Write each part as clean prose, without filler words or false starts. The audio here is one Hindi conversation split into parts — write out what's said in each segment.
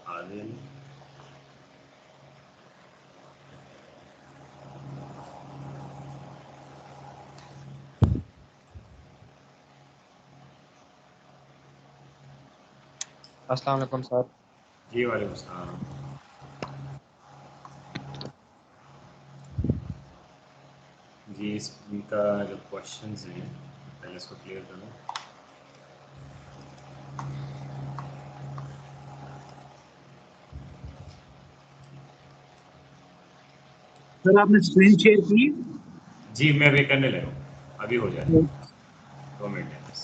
आदिल, अस्सलाम वालेकुम सर। जी वालेकुम सलाम। जी इनका जो क्वेश्चंस हैं पहले इसको क्लियर करूँ। सर आपने स्क्रीन शेयर की? जी मैं अभी करने लगा हूँ, अभी हो जाएगा, 2 मिनट है बस।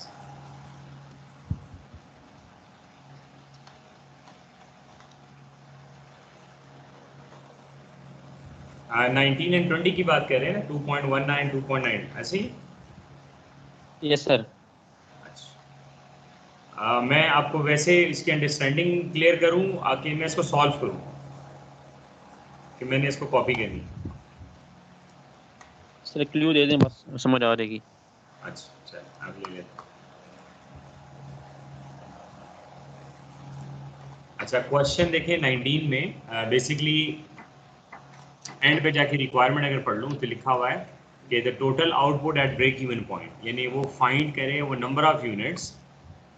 हाँ 19 एंड 20 की बात कर रहे हैं ना, 2.19 2.9 ऐसे ही। Yes sir. मैं आपको वैसे इसकी अंडरस्टैंडिंग क्लियर करूं आके मैं इसको सॉल्व करूं कि मैंने इसको कॉपी करनी। सर क्लू दे दें बस समझ आ रहेगी। अच्छा चल आप ले लेते। अच्छा क्वेश्चन देखिए 19 में बेसिकली एंड पे जाके रिक्वायरमेंट अगर पढ़ लूँ तो लिखा हुआ है कि the total output at break even point, यानी वो फाइंड करे वो नंबर ऑफ यूनिट्स,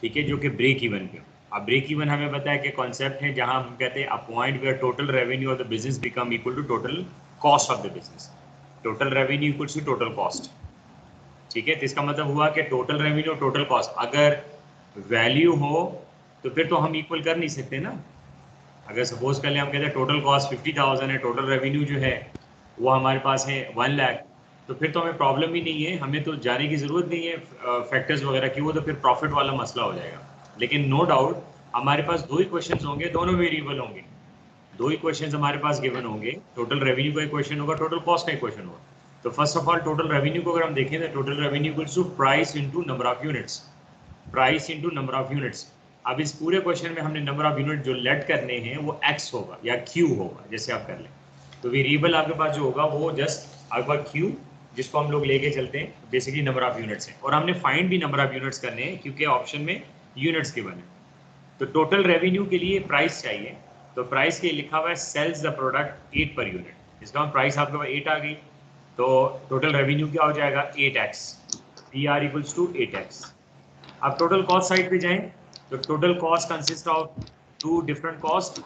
ठीक है, जो कि ब्रेक इवन पे। अब ब्रेक इवन हमें पता है कि कॉन्सेप्ट है जहां हम कहते हैं a point where total revenue of the business become equal to total cost of the business. Total revenue equals to total cost, ठीक है। तो इसका मतलब हुआ कि टोटल रेवेन्यू और टोटल कॉस्ट अगर वैल्यू हो तो फिर तो हम इक्वल कर नहीं सकते ना। अगर सपोज कर ले हम कहते हैं टोटल कॉस्ट 50,000 है, टोटल रेवेन्यू जो है वो हमारे पास है 1 लाख, तो फिर तो हमें प्रॉब्लम ही नहीं है, हमें तो जाने की ज़रूरत नहीं है फैक्टर्स वगैरह की, वो तो फिर प्रॉफिट वाला मसला हो जाएगा। लेकिन नो डाउट हमारे पास 2 ही क्वेश्चन होंगे, दोनों वेरिएबल होंगे, 2 ही क्वेश्चन हमारे पास गिवन होंगे। टोटल रेवेन्यू का एक क्वेश्चन होगा, टोटल कॉस्ट का एक क्वेश्चन होगा। तो first of all total revenue को अगर हम देखें तो total revenue equals to price into number of units, price into number of units. अब इस पूरे क्वेश्चन में हमने नंबर ऑफ यूनिट जो लेट करने हैं वो x होगा या q होगा, जैसे आप कर लें। तो वेरिएबल आपके पास जो होगा वो जस्ट आपके पास q, जिसको हम लोग लेके चलते हैं, बेसिकली नंबर ऑफ यूनिट्स है। और हमने फाइंड भी नंबर ऑफ यूनिट्स करने हैं क्योंकि ऑप्शन में यूनिट्स के बने। तो टोटल रेवेन्यू के लिए प्राइस चाहिए, तो प्राइस के लिखा हुआ है sales the product 8 per unit, इसका प्राइस आपके पास 8 आ गई, तो टोटल रेवेन्यू क्या हो जाएगा 8x, PR equals to 8x। अब टोटल कॉस्ट साइड पे जाएं तो total cost consist of 2 different cost.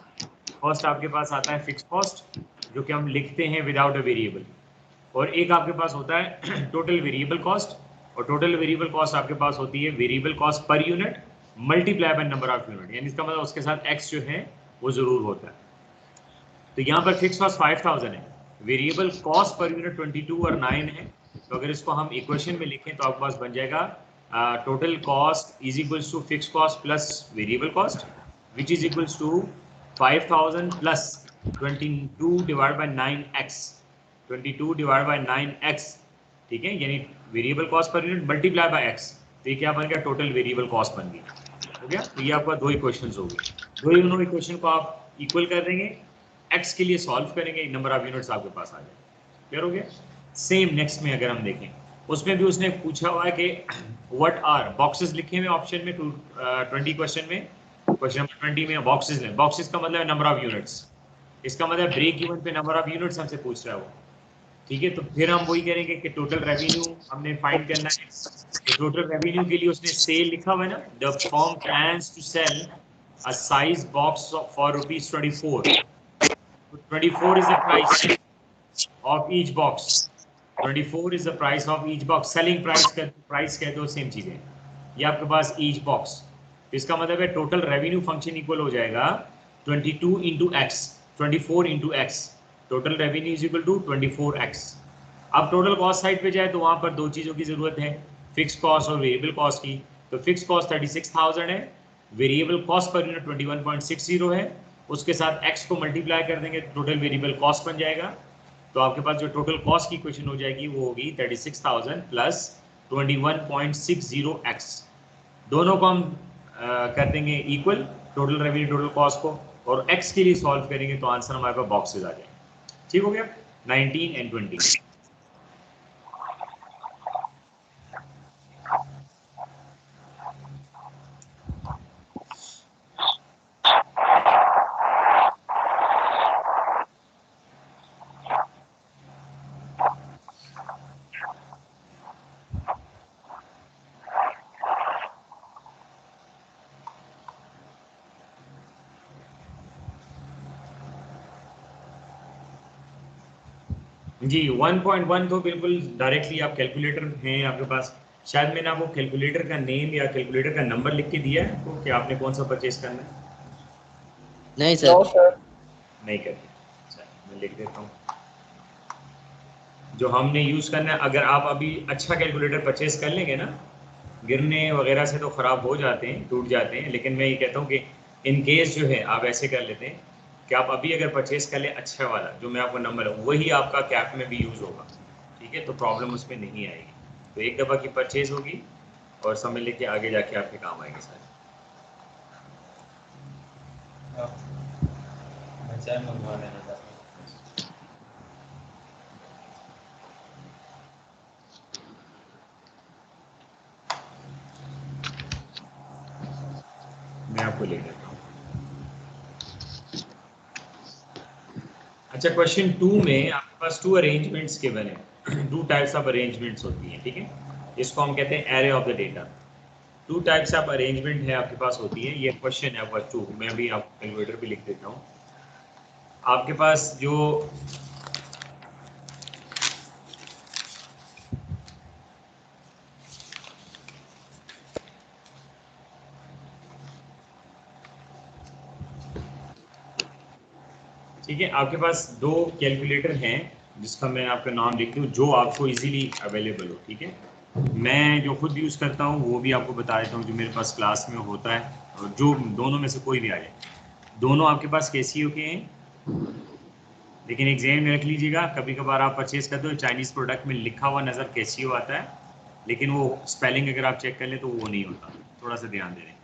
First आपके पास आता है फिक्स कॉस्ट जो कि हम लिखते हैं विदाउट अ वेरिएबल, और एक आपके पास होता है टोटल वेरिएबल कॉस्ट, और टोटल वेरिएबल कॉस्ट आपके पास होती है variable cost per unit multiply by number of unit, यानी इसका मतलब उसके साथ x जो है वो जरूर होता है। तो यहाँ पर फिक्स कॉस्ट 5000 है, वेरिएबल कॉस्ट पर यूनिट 22 और 9 है। तो अगर इसको हम इक्वेशन में लिखें तो आपके पास बन जाएगा total cost is equals to fix cost plus variable cost which is equals to 5000 plus 22 divide by 9x, 22 divide by 9x, ठीक है, यानी variable cost per unit multiply by x। तो ये क्या बन गया, टोटल वेरिएबल कॉस्ट बन गई, हो गया। तो ये आपका 2 इक्वेशंस हो गए, दोनों इक्वेशन को आप इक्वल कर देंगे, x के लिए सॉल्व करेंगे, नंबर ऑफ यूनिट्स आपके पास आ जाए, क्लियर हो गया। सेम नेक्स्ट में अगर हम देखें उसमें भी उसने पूछा हुआ है कि व्हाट आर बॉक्सेस लिखे हुए ऑप्शन में 20 क्वेश्चन में, क्वेश्चन नंबर 20 में बॉक्सेस लें, बॉक्सेस का मतलब है नंबर ऑफ यूनिट्स, इसका मतलब ब्रेक इवन पे नंबर ऑफ यूनिट्स हमसे पूछ रहा है वो, ठीक है। तो फिर हम वही करेंगे कि टोटल रेवेन्यू हमने फाइंड करना है, तो टोटल रेवेन्यू के लिए उसने सेल लिखा हुआ है ना, the firm plans to sell a size box for rupees 24. 24 is the price of each box. 24 is the price of each box. Selling price कहते हो सेम चीजें, ये आपके पास each box। तो इसका मतलब है टोटल रेवेन्यू फंक्शन इक्वल हो जाएगा 22 into x, 24 into x। Total revenue is equal to 24x। अब टोटल कॉस्ट साइड पे जाए तो वहां पर 2 चीजों की जरूरत है, फिक्स कॉस्ट और वेरिएबल कॉस्ट की। तो फिक्स कॉस्ट 36,000 है, वेरिएबल कॉस्ट पर यूनिट 21.60 है, उसके साथ x को मल्टीप्लाई कर देंगे, टोटल वेरिएबल कॉस्ट बन जाएगा। तो आपके पास जो टोटल कॉस्ट की इक्वेशन हो जाएगी वो होगी 36,000 प्लस 21.60x। दोनों को हम कर देंगे equal, total revenue total cost को, और x के लिए सॉल्व करेंगे तो आंसर हमारे पास बॉक्सेस आ जाएंगे। ठीक हो गया, 19 एंड 20। जी 1.1 तो बिल्कुल डायरेक्टली आप कैलकुलेटर हैं आपके पास, शायद मैंने आपको कैलकुलेटर का नेम या कैलकुलेटर का नंबर लिख के दिया है तो कि आपने कौन सा परचेज करना है? नहीं सर। नहीं करना, अच्छा मैं लिख देता हूँ जो हमने यूज़ करना है। अगर आप अभी अच्छा कैलकुलेटर परचेज कर लेंगे ना, गिरने वगैरह से तो ख़राब हो जाते हैं, टूट जाते हैं, लेकिन मैं ये कहता हूँ कि इन केस जो है आप ऐसे कर लेते हैं कि आप अभी अगर परचेज कर लें अच्छा वाला, जो मैं आपको नंबर है वही आपका कैप में भी यूज़ होगा, ठीक है, तो प्रॉब्लम उसमें नहीं आएगी। तो एक दफ़ा की परचेज होगी और समझ लेके आगे जाके आपके काम आएंगे सारे। मैं आपको लिख देता हूँ। अच्छा, क्वेश्चन 2 में आपके पास 2 अरेंजमेंट्स के बने, 2 टाइप्स ऑफ अरेंजमेंट्स होती हैं, ठीक है, इसको हम कहते हैं array of the data. 2 types of arrangement है आपके पास होती है, ये क्वेश्चन है आपका 2, मैं भी आपको कैलकुलेटर पे लिख देता हूँ। आपके पास जो ठीक है, आपके पास 2 कैलकुलेटर हैं जिसका मैं आपका नाम लिख दूँ जो आपको इजीली अवेलेबल हो, ठीक है। मैं जो खुद यूज़ करता हूँ वो भी आपको बता देता हूँ जो मेरे पास क्लास में होता है, और जो दोनों में से कोई भी आ जाए। दोनों आपके पास केसीओ के हैं, लेकिन एक ज़हन में रख लीजिएगा, कभी कभार आप परचेज करते हो चाइनीज़ प्रोडक्ट में लिखा हुआ नज़र केसीओ आता है, लेकिन वो स्पेलिंग अगर आप चेक कर लें तो वो नहीं होता, थोड़ा सा ध्यान दे दें।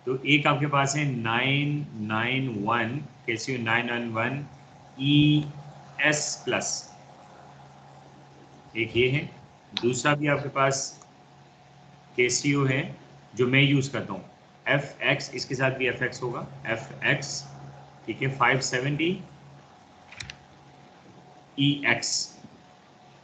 तो एक आपके पास है 991 केसीओ 991 ES प्लस, एक ये है। दूसरा भी आपके पास केसीओ है जो मैं यूज़ करता हूँ FX, इसके साथ भी FX होगा, FX, ठीक है, 570 EX,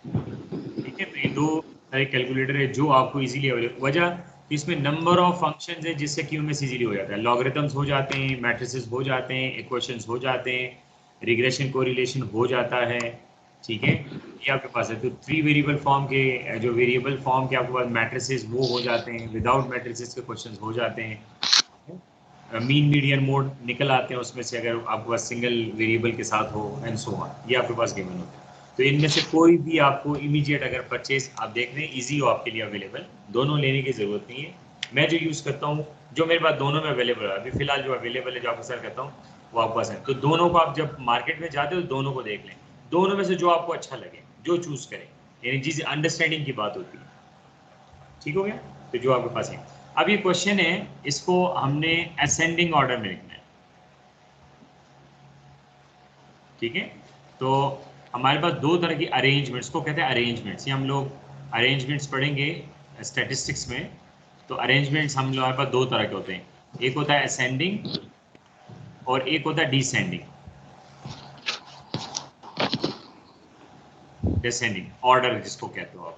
ठीक है। तो ये 2 सारे कैलकुलेटर है जो आपको इजीली अवेलेबल, वजह तो इसमें नंबर ऑफ फंक्शंस है जिससे क्यूएमएस इजीली हो जाता है, लॉगरिथम्स हो जाते हैं, मैट्रिसेस हो जाते हैं, इक्वेशंस हो जाते हैं, रिग्रेशन कोरिलेशन हो जाता है, ठीक है। ये आपके पास है तो 3 वेरिएबल फॉर्म के, जो वेरिएबल फॉर्म के आपके पास मैट्रिसेस वो हो जाते हैं, विदाउट मैट्रिसेस के क्वेश्चंस हो जाते हैं, मीन मीडियन मोड निकल आते हैं उसमें से अगर आपके पास सिंगल वेरिएबल के साथ हो, एंड सो ऑन, ये आपके पास गिवन होता है। तो इनमें से कोई भी आपको इमीडिएट अगर परचेज आप देख रहे हैं इजी हो आपके लिए अवेलेबल, दोनों लेने की ज़रूरत नहीं है। मैं जो यूज़ करता हूँ, जो मेरे पास दोनों में अवेलेबल है अभी फिलहाल, जो अवेलेबल है जो आपको सर करता हूँ वो आपके पास है। तो दोनों को आप जब मार्केट में जाते हो दोनों को देख लें, दोनों में से जो आपको अच्छा लगे जो चूज़ करें, यानी जिस अंडरस्टैंडिंग की बात होती है, ठीक हो गया। तो जो आपके पास है, अब ये क्वेश्चन है, इसको हमने असेंडिंग ऑर्डर में लिखना है, ठीक है। तो हमारे पास 2 तरह की अरेंजमेंट्स को कहते हैं अरेंजमेंट्स, ये हम लोग अरेंजमेंट्स पढ़ेंगे स्टैटिस्टिक्स में। तो अरेंजमेंट्स हम लोग हमारे पास 2 तरह के होते हैं, एक होता है असेंडिंग और एक होता है डिसेंडिंग, डिसेंडिंग ऑर्डर जिसको कहते हो आप,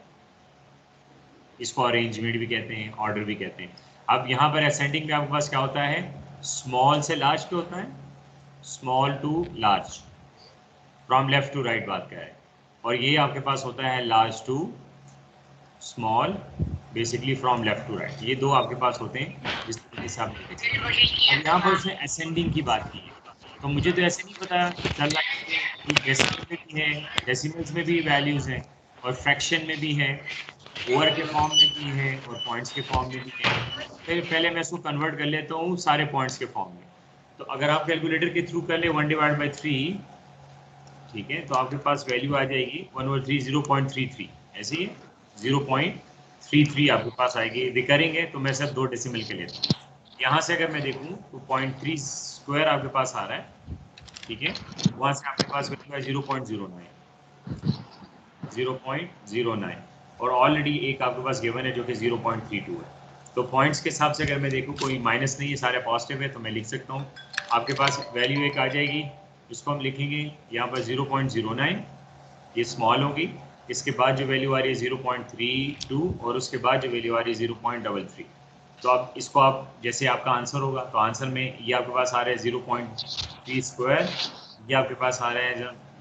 इसको अरेंजमेंट भी कहते हैं, ऑर्डर भी कहते हैं। अब यहाँ पर असेंडिंग में आपके पास क्या होता है, स्मॉल से लार्ज पे होता है, small to large, from left to right बात क्या है, और ये आपके पास होता है large to small, basically from left to right, ये 2 आपके पास होते हैं जिस तरीके से आप देख सकते हैं। अब यहाँ पर उसने असेंडिंग की बात की है, तो मुझे तो ऐसे नहीं पता चल रहा है कि डेसिमल में भी है, डेसिमल्स में भी वैल्यूज़ हैं, और फ्रैक्शन में भी है, ओवर के फॉर्म में भी है, और पॉइंट्स के फॉर्म में भी है। फिर पहले मैं इसको कन्वर्ट कर लेता हूँ सारे पॉइंट्स के फॉर्म में, तो अगर आप कैलकुलेटर के थ्रू कर ले 1/3, ठीक है, तो आपके पास वैल्यू आ जाएगी 1/3 0.33, ऐसे ही 0.33 आपके पास आएगी। रिकरिंग है तो मैं सिर्फ 2 डेसिमल के लेता हूँ। यहाँ से अगर मैं देखूँ तो 0.3 स्क्वायर आपके पास आ रहा है, ठीक है, वहाँ से आपके पास वैल्यू है 0.09 और ऑलरेडी एक आपके पास गिवन है जो कि 0.32 है। तो पॉइंट्स के हिसाब से अगर मैं देखूँ कोई माइनस नहीं है, सारे पॉजिटिव है, तो मैं लिख सकता हूँ। आपके पास वैल्यू एक आ जाएगी, इसको हम लिखेंगे यहाँ पर 0.09, ये स्मॉल होगी। इसके बाद जो वैल्यू आ रही है 0.32 और उसके बाद जो वैल्यू आ रही है 0.33। तो आप इसको आप जैसे आपका आंसर होगा तो आंसर में ये आपके पास आ रहा है 0.3 स्क्वायर, ये आपके पास आ रहा है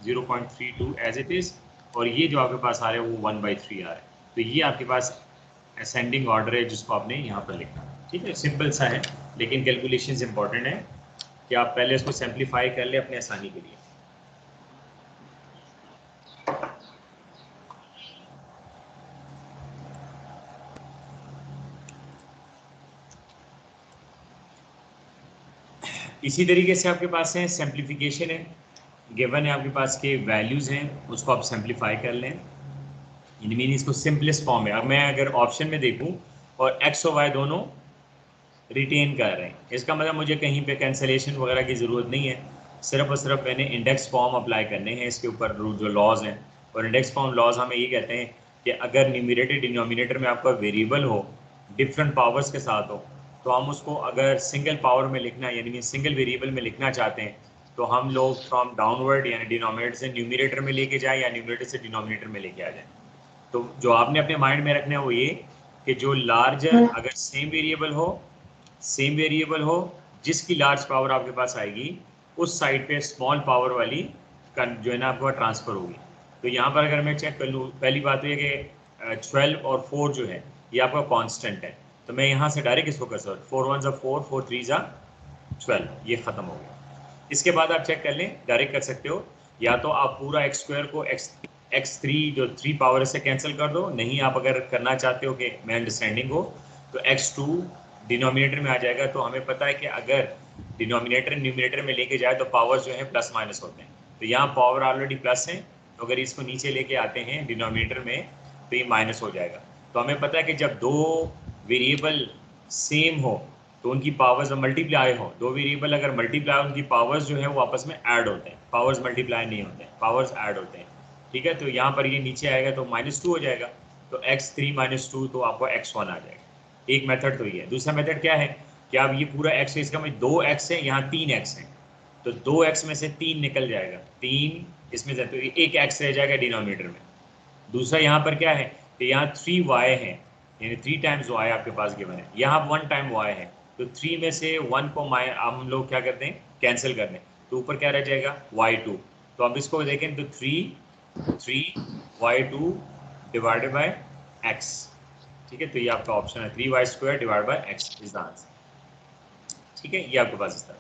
0.32 एज इट इज़, और ये जो आपके पास आ रहा है वो 1/3 आ रहा है। तो ये आपके पास असेंडिंग ऑर्डर है जिसको आपने यहाँ पर लिखना है, ठीक है। सिंपल सा है, लेकिन कैलकुलेशंस इंपॉर्टेंट है कि आप पहले इसको सिंप्लीफाई कर ले अपने आसानी के लिए। इसी तरीके से आपके पास है सिंप्लीफिकेशन है, गिवन है आपके पास के वैल्यूज हैं, उसको आप सिंप्लीफाई कर लें। इन मीन इसको सिंपलेस्ट फॉर्म में, अब मैं अगर ऑप्शन में देखूं और एक्स और वाई दोनों रिटेन कर रहे हैं, इसका मतलब मुझे कहीं पे कैंसलेशन वगैरह की ज़रूरत नहीं है, सिर्फ और सिर्फ मैंने इंडेक्स फॉर्म अप्लाई करने हैं इसके ऊपर जो लॉज हैं। और इंडेक्स फॉर्म लॉज हमें ये कहते हैं कि अगर न्यूमरेटर डिनोमिनेटर में आपका वेरिएबल हो, डिफरेंट पावर्स के साथ हो, तो हम उसको अगर सिंगल पावर में लिखना यानी सिंगल वेरिएबल में लिखना चाहते हैं तो हम लोग फ्रॉम डाउनवर्ड यानी डिनोमिनेटर से न्यूमरेटर में लेके जाए या न्यूमरेटर से डिनोमिनेटर में लेके आ जाए। तो जो आपने अपने माइंड में रखना है वो ये कि जो लार्जर अगर सेम वेरिएबल हो जिसकी लार्ज पावर आपके पास आएगी उस साइड पे स्मॉल पावर वाली जो है ना आपको ट्रांसफ़र होगी। तो यहाँ पर अगर मैं चेक कर लूँ, पहली बात तो ये कि 12 और 4 जो है ये आपका कांस्टेंट है, तो मैं यहाँ से डायरेक्ट इसको कर सकता हूँ 4 1 ज़ा 4 4 3 ज़ा 12, ये ख़त्म हो गया। इसके बाद आप चेक कर लें, डायरेक्ट कर सकते हो, या तो आप पूरा एक्स स्क्वायर को x3 जो 3 पावर से कैंसिल कर दो, नहीं आप अगर करना चाहते हो कि मैं अंडरस्टैंडिंग हो तो x2 डिनोमिनेटर में आ जाएगा। तो हमें पता है कि अगर डिनोमिनेटर न्यूमिनेटर में लेके जाए तो पावर जो है प्लस माइनस होते हैं, तो यहाँ पावर ऑलरेडी प्लस है, तो अगर इसको नीचे लेके आते हैं डिनोमिनेटर में तो ये माइनस हो जाएगा। तो हमें पता है कि जब दो वेरिएबल सेम हो तो उनकी पावर्स मल्टीप्लाई हो, दो वेरिएबल अगर मल्टीप्लाई हो उनकी पावर्स जो है वो आपस में ऐड होते हैं, पावर्स मल्टीप्लाई नहीं होते हैं, पावर्स ऐड होते हैं, ठीक है। तो यहाँ पर ये नीचे आएगा तो -2 हो जाएगा, तो x3 - 2 तो आपको x1 आ जाएगा। एक मेथड तो ये है। दूसरा मेथड क्या है कि आप ये पूरा x, इसका में 2x है, यहाँ 3x है, तो 2x में से 3 निकल जाएगा, 3 इसमें से, तो एक x रह जाएगा डिनोमिनेटर में। दूसरा यहाँ पर क्या है कि यहाँ 3y है, यानी 3 टाइम्स y आपके पास गिवन है, यहाँ 1 टाइम y है, तो 3 में से 1 को हम लोग क्या करते हैं कैंसिल कर दें, तो ऊपर क्या रह जाएगा y2। तो अब इसको देखें तो 3y2 डिवाइडेड बाय x, ठीक है। तो ये आपका ऑप्शन है 3y² divide by x is the answer, ठीक है। ये आपके पास इस तरह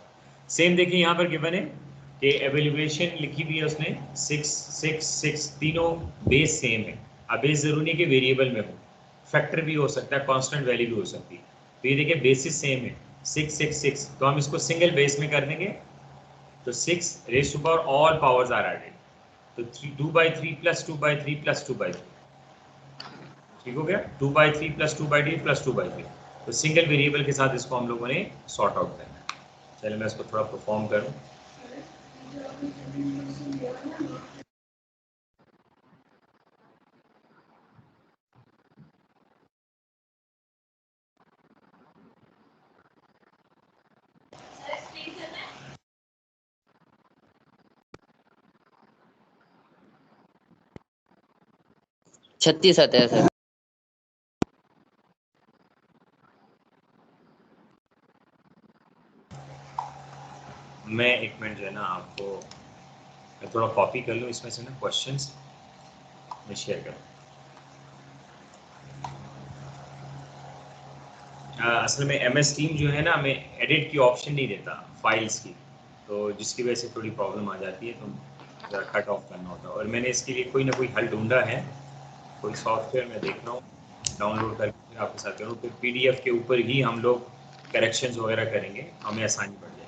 सेम देखिए यहाँ पर गिवन है कि एवेल्युएशन लिखी हुई है उसने 6 6 6, तीनों बेस सेम है। अब बेस जरूरी नहीं कि वेरिएबल में हो, फैक्टर भी हो सकता है, कांस्टेंट वैल्यू भी हो सकती है। तो ये देखिए बेसिस सेम है 6 6 6, तो हम इसको सिंगल बेस में कर देंगे, तो 6 raise to power all powers are added, तो 2/3 + 2/3 + 2/3, ठीक हो गया। 2/3 + 2/3 + 2/3, तो सिंगल वेरिएबल के साथ इसको हम लोगों ने सॉर्ट आउट करना है। चलिए मैं इसको थोड़ा परफॉर्म करूँ। छत्तीस आता है सर। मैं एक मिनट जो है ना आपको मैं थोड़ा कॉपी कर लूँ इसमें से ना क्वेश्चंस मैं शेयर करूँ। असल में MS टीम जो है ना हमें एडिट की ऑप्शन नहीं देता फाइल्स की, तो जिसकी वजह से थोड़ी प्रॉब्लम आ जाती है, तो ज़रा कट ऑफ करना होता है। और मैंने इसके लिए कोई ना कोई हल ढूंढा है, कोई सॉफ्टवेयर मैं देख रहा हूँ डाउनलोड करके फिर आपके साथ करूँ, तो PDF के ऊपर ही हम लोग करेक्शंस वगैरह करेंगे, हमें आसानी पड़ जाएगी।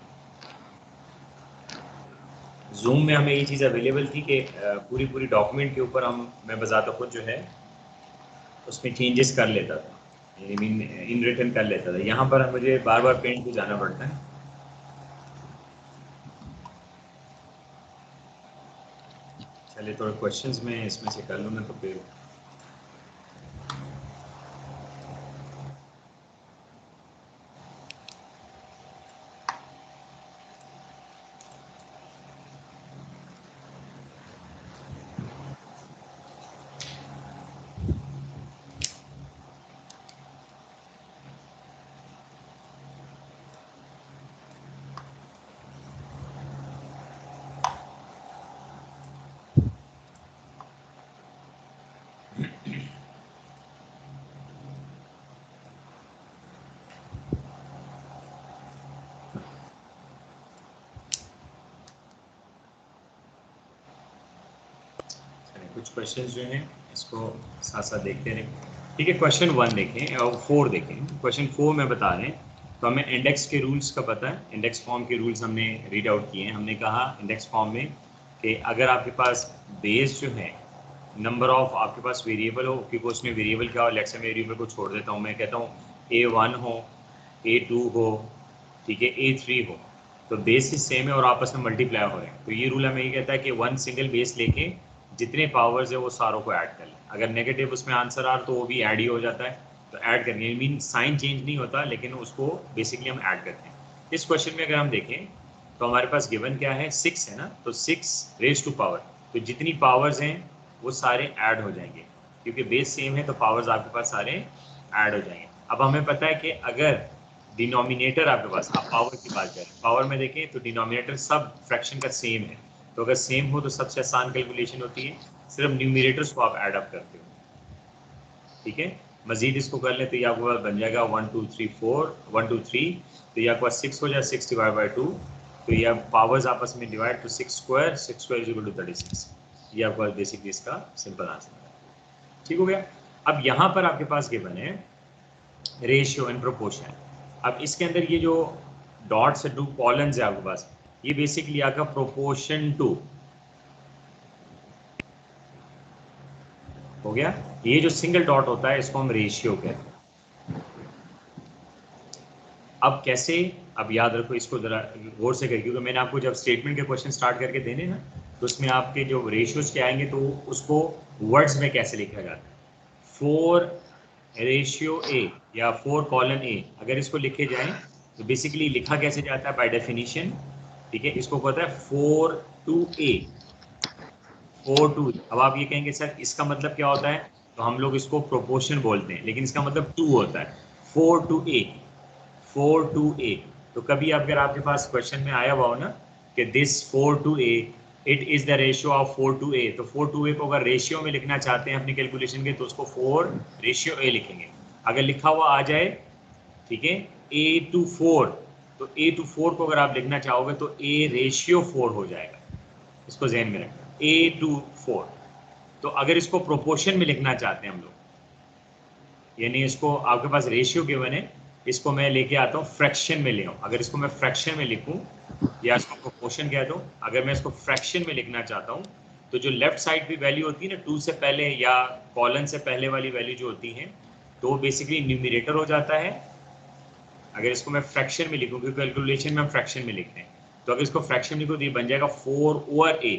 जूम में हमें ये चीज़ अवेलेबल थी कि पूरी पूरी डॉक्यूमेंट के ऊपर मैं बजाता खुद जो है उसमें चेंजेस कर लेता था, आई मीन इन रिटर्न कर लेता था। यहाँ पर मुझे बार बार पेंट पे जाना पड़ता है। चलिए थोड़े क्वेश्चंस में इसमें से कर लूँ ना तो फिर कुछ क्वेश्चंस जो हैं इसको साथ साथ देखते रहें। ठीक है, क्वेश्चन 1 देखें और 4 देखें। क्वेश्चन 4 में बता रहे हैं, तो हमें इंडेक्स के रूल्स का पता है, इंडेक्स फॉर्म के रूल्स हमने रीड आउट किए हैं। हमने कहा इंडेक्स फॉर्म में कि अगर आपके पास बेस जो है नंबर ऑफ आपके पास वेरिएबल हो, क्योंकि उसमें वेरिएबल क्या हो, लेट्स से मैं वेरिएबल को छोड़ देता हूँ, मैं कहता हूँ A1 हो, A2 हो, ठीक है, A3 हो, तो बेस ही सेम है और आपस में मल्टीप्लाई हो रहे हैं। तो ये रूल हमें ये कहता है कि वन सिंगल बेस लेके जितने पावर्स है वो सारों को ऐड कर लें। अगर नेगेटिव उसमें आंसर आ रहा तो वो भी ऐड ही हो जाता है, तो ऐड करनी मीन साइन चेंज नहीं होता, लेकिन उसको बेसिकली हम ऐड करते हैं। इस क्वेश्चन में अगर हम देखें तो हमारे पास गिवन क्या है, 6 है ना, तो 6 रेज टू पावर, तो जितनी पावर्स हैं वो सारे ऐड हो जाएंगे, क्योंकि बेस सेम है तो पावर्स आपके पास सारे ऐड हो जाएंगे। अब हमें पता है कि अगर डिनोमिनेटर आपके पास, आप पावर की बात करें, पावर में देखें तो डिनोमिनेटर सब फ्रैक्शन का सेम है, तो अगर सेम हो तो सबसे आसान कैलकुलेशन होती है, सिर्फ न्यूमिनेटर्स को आप ऐड अप करते हो। ठीक है, मजीद इसको कर लें तो ये आपके पास बन जाएगा 1 2 3 4 1 2 3, तो ये आपके पास 6 हो जाए, 6 डिवाइड बाई 2, तो ये पावर्स आपस में डिवाइड, तो 6 स्क्वायर इज इक्वल टू 36। ये आपके पास बेसिकली इसका सिंपल आंसर है। ठीक हो गया। अब यहाँ पर आपके पास गिवन है रेशियो एंड प्रोपोर्शन। अब इसके अंदर ये जो डॉट्स से 2 कॉलम्स है आपके पास, ये बेसिकली आपका प्रोपोर्शन टू हो गया। ये जो सिंगल डॉट होता है इसको हम रेशियो कहते हैं। अब कैसे, अब याद रखो इसको जरा गौर से करिए, क्योंकि मैंने आपको जब स्टेटमेंट के क्वेश्चन स्टार्ट करके देने ना, तो उसमें आपके जो रेशियोज के आएंगे तो उसको वर्ड्स में कैसे लिखा जाता है, 4 रेशियो ए या 4 कॉलन ए, अगर इसको लिखे जाए तो बेसिकली लिखा कैसे जाता है बाय डेफिनेशन। ठीक है, इसको कहता है 4 to a, 4 to। अब आप ये कहेंगे सर इसका मतलब क्या होता है, तो हम लोग इसको प्रोपोर्शन बोलते हैं, लेकिन इसका मतलब 2 होता है, 4 to a, 4 to a। तो कभी अगर आपके पास क्वेश्चन में आया हुआ हो ना कि this 4 to a it is the ratio of 4 to a, तो 4 to a को अगर रेशियो में लिखना चाहते हैं अपनी कैलकुलेशन के, तो उसको 4 रेशियो a लिखेंगे। अगर लिखा हुआ आ जाए, ठीक है, a to 4, तो a to 4 को अगर आप लिखना चाहोगे तो a रेशियो 4 हो जाएगा, इसको ध्यान में रखना, a to 4। तो अगर इसको प्रोपोर्शन में लिखना चाहते हैं हम लोग, यानी इसको आपके पास रेशियो गिवन है, इसको मैं लेके आता हूँ फ्रैक्शन में ले आऊँ। अगर इसको मैं फ्रैक्शन में लिखूँ या इसको प्रोपोर्शन कह दूँ, अगर मैं इसको फ्रैक्शन में लिखना चाहता हूँ, तो जो लेफ्ट साइड भी वैल्यू होती है ना 2 से पहले या कॉलन से पहले वाली वैल्यू जो होती है, तो वो बेसिकली न्यूमिनेटर हो जाता है। अगर इसको मैं फ्रैक्शन में लिखूँ, क्योंकि कैलकुलेशन में हम फ्रैक्शन में लिखते हैं, तो अगर इसको फ्रैक्शन में लिखूँ तो ये बन जाएगा 4 ओवर a,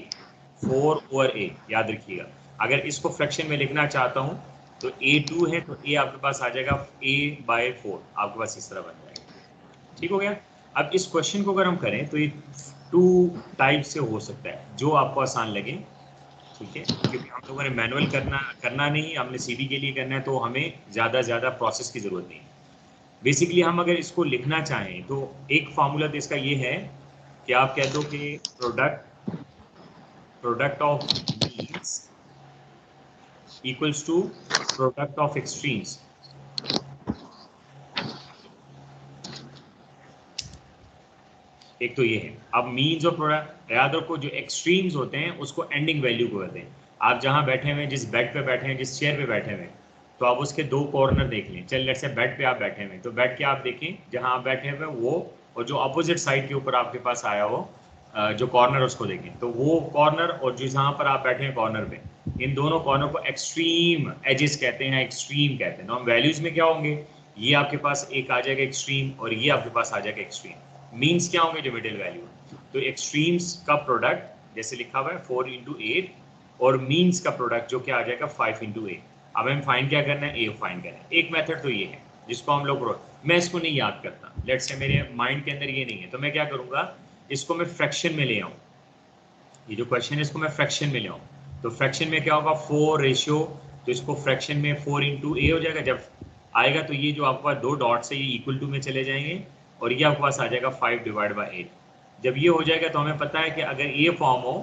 4 ओवर a, याद रखिएगा। अगर इसको फ्रैक्शन में लिखना चाहता हूँ तो a2 है, तो a आपके पास आ जाएगा a/4, आपके पास इस तरह बन जाएगा। ठीक हो गया। अब इस क्वेश्चन को अगर हम करें तो ये 2 टाइप से हो सकता है, जो आपको आसान लगे। ठीक है, क्योंकि हम लोगों ने मैनुअल करना नहीं, हमने सीडी के लिए करना है, तो हमें ज़्यादा प्रोसेस की ज़रूरत नहीं। बेसिकली हम अगर इसको लिखना चाहें तो एक फार्मूला तो इसका ये है कि आप कह दो कि product of means equals to product of extremes. एक तो ये है। अब मीन्स और प्रोडक्ट याद रखो, जो एक्सट्रीम्स होते हैं उसको एंडिंग वैल्यू को कहते हैं। आप जहां बैठे हुए हैं, जिस बेड पे बैठे हैं, जिस चेयर पे बैठे हुए हैं, तो आप उसके 2 कॉर्नर देख लें। चल लेट्स से बेड पे आप बैठे हुए हैं, तो बेड के आप देखें जहां आप बैठे हुए हैं वो, और जो अपोजिट साइड के ऊपर आपके पास आया हो जो कॉर्नर उसको देखें, तो वो कॉर्नर और जो जहाँ पर आप बैठे हैं कॉर्नर पे, इन दोनों कॉर्नर को एक्सट्रीम एजेस कहते हैं, एक्सट्रीम कहते हैं। नॉन वैल्यूज में क्या होंगे, ये आपके पास एक आ जाएगा एक्सट्रीम और ये आपके पास आ जाएगा एक्सट्रीम। मीन्स क्या होंगे, जो मिडिल वैल्यू, तो एक्सट्रीम्स का प्रोडक्ट जैसे लिखा हुआ है 4 × 8 और मीन्स का प्रोडक्ट जो क्या आ जाएगा 5 × 8। अब हमें फाइंड क्या करना है, ए फाइंड करना है। एक मेथड तो ये है जिसको हम लोग, मैं इसको नहीं याद करता, लेट्स से मेरे माइंड के अंदर ये नहीं है, तो मैं क्या करूँगा, इसको मैं फ्रैक्शन में ले आऊँ। ये जो क्वेश्चन है इसको मैं फ्रैक्शन में ले आऊँ, तो फ्रैक्शन में क्या होगा 4 रेशियो, तो इसको फ्रैक्शन में 4 × a हो जाएगा। जब आएगा तो ये जो आपके पास दो डॉट्स है ये इक्वल टू में चले जाएंगे और ये आपके पास आ जाएगा 5/8। जब ये हो जाएगा तो हमें पता है कि अगर ये फॉर्म हो